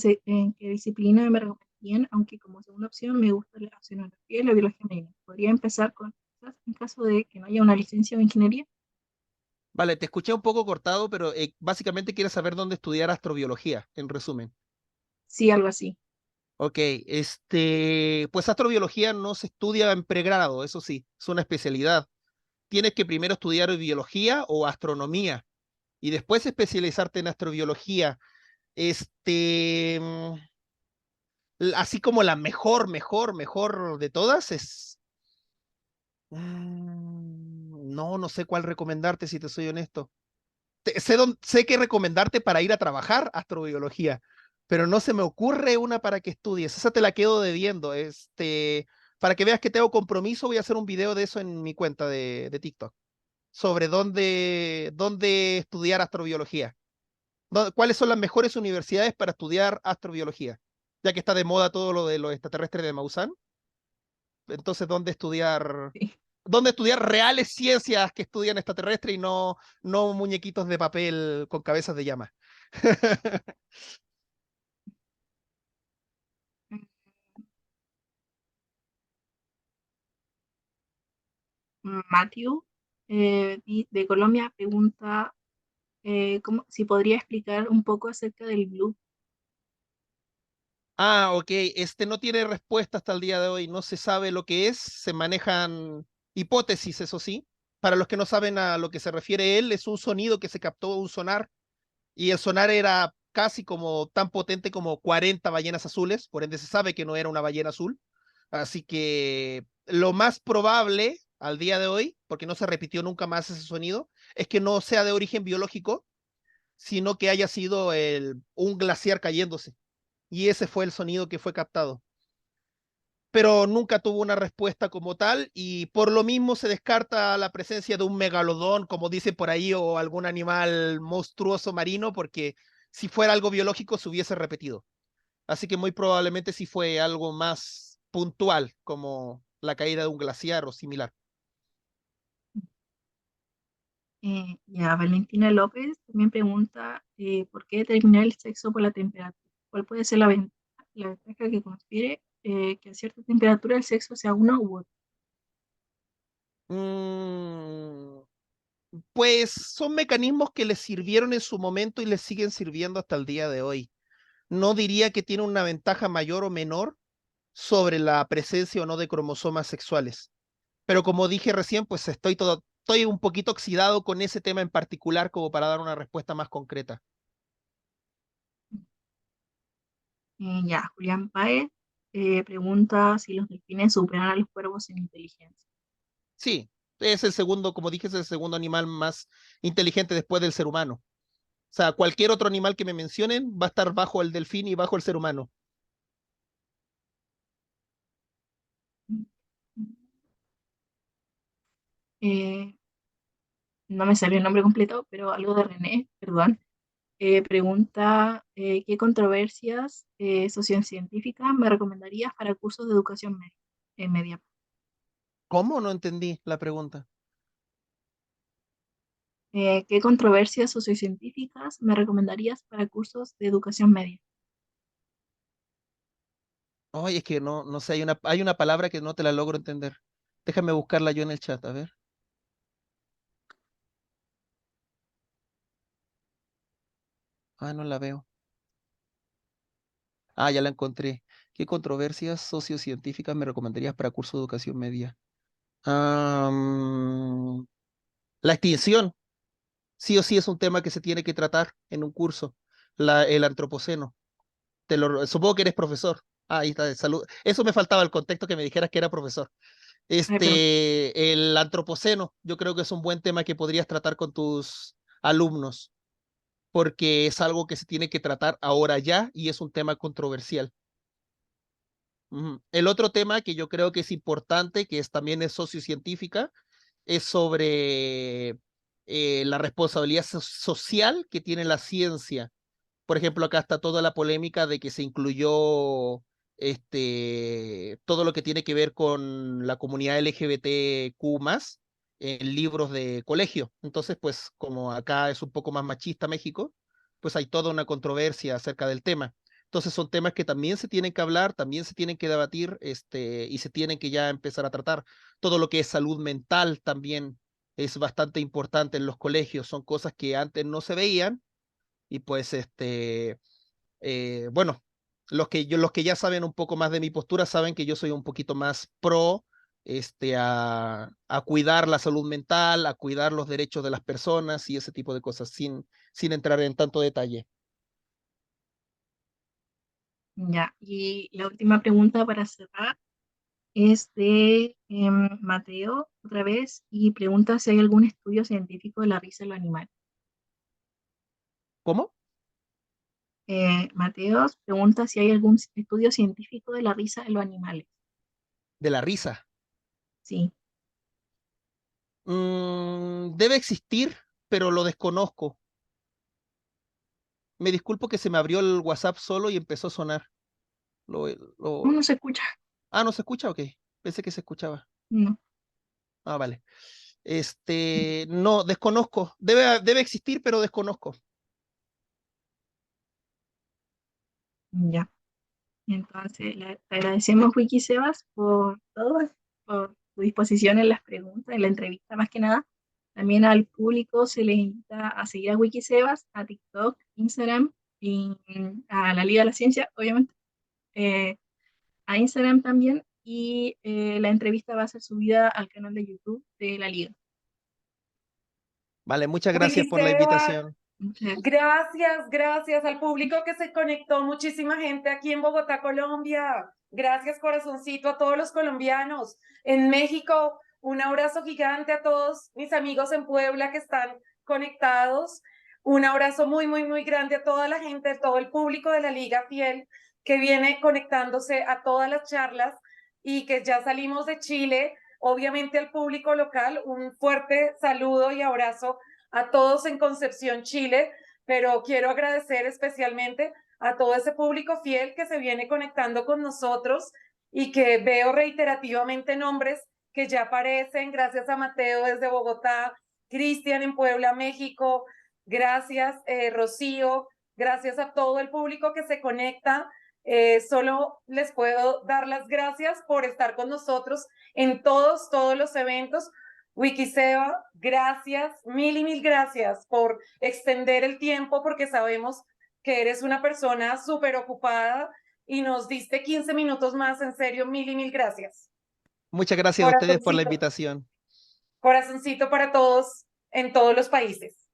disciplina me recomendarían, aunque como segunda opción me gusta la oceanografía y la biología marina. Podría empezar con esas en caso de que no haya una licencia o ingeniería.
Vale, te escuché un poco cortado, pero básicamente quieres saber dónde estudiar astrobiología, en resumen.
Sí, algo así.
Ok, pues astrobiología no se estudia en pregrado, eso sí, es una especialidad. Tienes que primero estudiar biología o astronomía y después especializarte en astrobiología. Este, mm, Así como la mejor de todas es... no sé cuál recomendarte si te soy honesto. Sé qué recomendarte para ir a trabajar astrobiología, pero no se me ocurre una para que estudies. Esa te la quedo debiendo. Para que veas que tengo compromiso, voy a hacer un video de eso en mi cuenta de TikTok, sobre dónde estudiar astrobiología. ¿Cuáles son las mejores universidades para estudiar astrobiología? Ya que está de moda todo lo de los extraterrestres de Maussan. Entonces,
Sí.
dónde estudiar reales ciencias que estudian extraterrestres y no muñequitos de papel con cabezas de llama?
Matthew de Colombia pregunta si podría explicar un poco acerca del blue.
Ah, ok. No tiene respuesta hasta el día de hoy. No se sabe lo que es. Se manejan hipótesis, eso sí. Para los que no saben a lo que se refiere él, es un sonido que se captó, un sonar, y el sonar era casi como tan potente como 40 ballenas azules, por ende se sabe que no era una ballena azul. Así que lo más probable al día de hoy, porque no se repitió nunca más ese sonido, es que no sea de origen biológico, sino que haya sido un glaciar cayéndose. Y ese fue el sonido que fue captado. Pero nunca tuvo una respuesta como tal y por lo mismo se descarta la presencia de un megalodón, como dicen por ahí, o algún animal monstruoso marino, porque si fuera algo biológico se hubiese repetido. Así que muy probablemente sí fue algo más puntual, como la caída de un glaciar o similar.
Ya, Valentina López también pregunta por qué determinar el sexo por la temperatura. ¿Cuál puede ser la ventaja que confiere que a cierta temperatura el sexo sea uno u otro?
Mm, pues son mecanismos que les sirvieron en su momento y les siguen sirviendo hasta el día de hoy. No diría que tiene una ventaja mayor o menor sobre la presencia o no de cromosomas sexuales. Pero como dije recién, pues estoy un poquito oxidado con ese tema en particular como para dar una respuesta más concreta.
Ya, Julián Páez pregunta si los delfines superan a los cuervos en inteligencia.
Sí, es el segundo, como dije, es el segundo animal más inteligente después del ser humano. O sea, cualquier otro animal que me mencionen va a estar bajo el delfín y bajo el ser humano.
Eh, no me salió el nombre completo, pero algo de René, perdón. Pregunta, ¿qué controversias sociocientíficas me recomendarías para cursos de educación media?
¿Cómo? No entendí la pregunta.
¿Qué controversias sociocientíficas me recomendarías para cursos de educación media?
Ay, es que no sé, hay una palabra que no te la logro entender. Déjame buscarla yo en el chat, a ver. Ah, no la veo. Ah, ya la encontré. ¿Qué controversias sociocientíficas me recomendarías para curso de educación media? Am, la extinción, sí o sí es un tema que se tiene que tratar en un curso. El antropoceno. Supongo que eres profesor. Ah, ahí está, salud. Eso me faltaba el contexto que me dijeras que era profesor.
Ay, perdón.
El antropoceno, yo creo que es un buen tema que podrías tratar con tus alumnos, porque es algo que se tiene que tratar ahora ya y es un tema controversial. Ujú. El otro tema que yo creo que es importante, también es sociocientífica, es sobre la responsabilidad social que tiene la ciencia. Por ejemplo, acá está toda la polémica de que se incluyó todo lo que tiene que ver con la comunidad LGBTQ+, en libros de colegio. Entonces, pues como acá es un poco más machista México, pues hay toda una controversia acerca del tema. Entonces son temas que también se tienen que hablar, también se tienen que debatir, y se tienen que ya empezar a tratar. Todo lo que es salud mental también es bastante importante en los colegios, son cosas que antes no se veían y pues bueno, los que ya saben un poco más de mi postura saben que yo soy un poquito más pro a cuidar la salud mental, a cuidar los derechos de las personas y ese tipo de cosas, sin entrar en tanto detalle.
Ya, y la última pregunta para cerrar es de Mateo, otra vez, y pregunta si hay algún estudio científico de la risa en los animales.
¿Cómo?
Mateos pregunta si hay algún estudio científico de la risa en los animales.
De la risa.
Sí,
Debe existir, pero lo desconozco. Me disculpo que se me abrió el WhatsApp solo y empezó a sonar. Lo,
¿cómo
lo...
no se escucha?
¿No se escucha? Ok. Pensé que se escuchaba.
No,
Vale. No, desconozco. Debe existir, pero desconozco.
ya. Entonces, te agradecemos, Wiki Sebas, por todo, por tu disposición en las preguntas, en la entrevista más que nada. También al público se les invita a seguir a Wiki Sebas, a TikTok, Instagram y a la Liga de la Ciencia, obviamente, eh, a Instagram también. Y la entrevista va a ser subida al canal de YouTube de la Liga.
Vale, muchas gracias por la
Wikiseba,
invitación.
Muchas
gracias al público que se conectó, muchísima gente aquí en Bogotá, Colombia. Gracias, corazoncito, a todos los colombianos. En México, un abrazo gigante a todos mis amigos en Puebla que están conectados. Un abrazo muy, muy, muy grande a toda la gente, a todo el público de la Liga Fiel que viene conectándose a todas las charlas y que ya salimos de Chile. Obviamente al público local, un fuerte saludo y abrazo a todos en Concepción, Chile, pero quiero agradecer especialmente a todo ese público fiel que se viene conectando con nosotros y que veo reiterativamente nombres que ya aparecen, gracias a Mateo desde Bogotá, Cristian en Puebla, México, gracias Rocío, gracias a todo el público que se conecta. Solo les puedo dar las gracias por estar con nosotros en todos los eventos. Wikiseba, gracias, mil y mil gracias por extender el tiempo porque sabemos que eres una persona súper ocupada y nos diste 15 minutos más, en serio, mil y mil gracias.
Muchas gracias a ustedes por la
Corazoncito,
invitación.
corazoncito para todos en todos los países.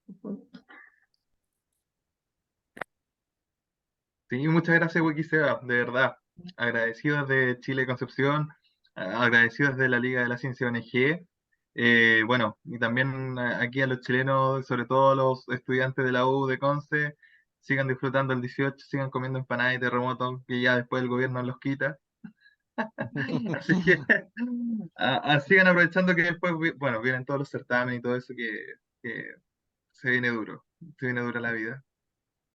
Sí, muchas gracias, Wikiseba, de verdad. Agradecidos de Chile Concepción, agradecidos de la Liga de la Ciencia ONG. Bueno, y también aquí a los chilenos, sobre todo a los estudiantes de la U de Conce, sigan disfrutando el 18, sigan comiendo empanadas y terremotos, que ya después el gobierno los quita. Así que sigan aprovechando que después, bueno, vienen todos los certámenes y todo eso que se viene duro, se viene dura la vida.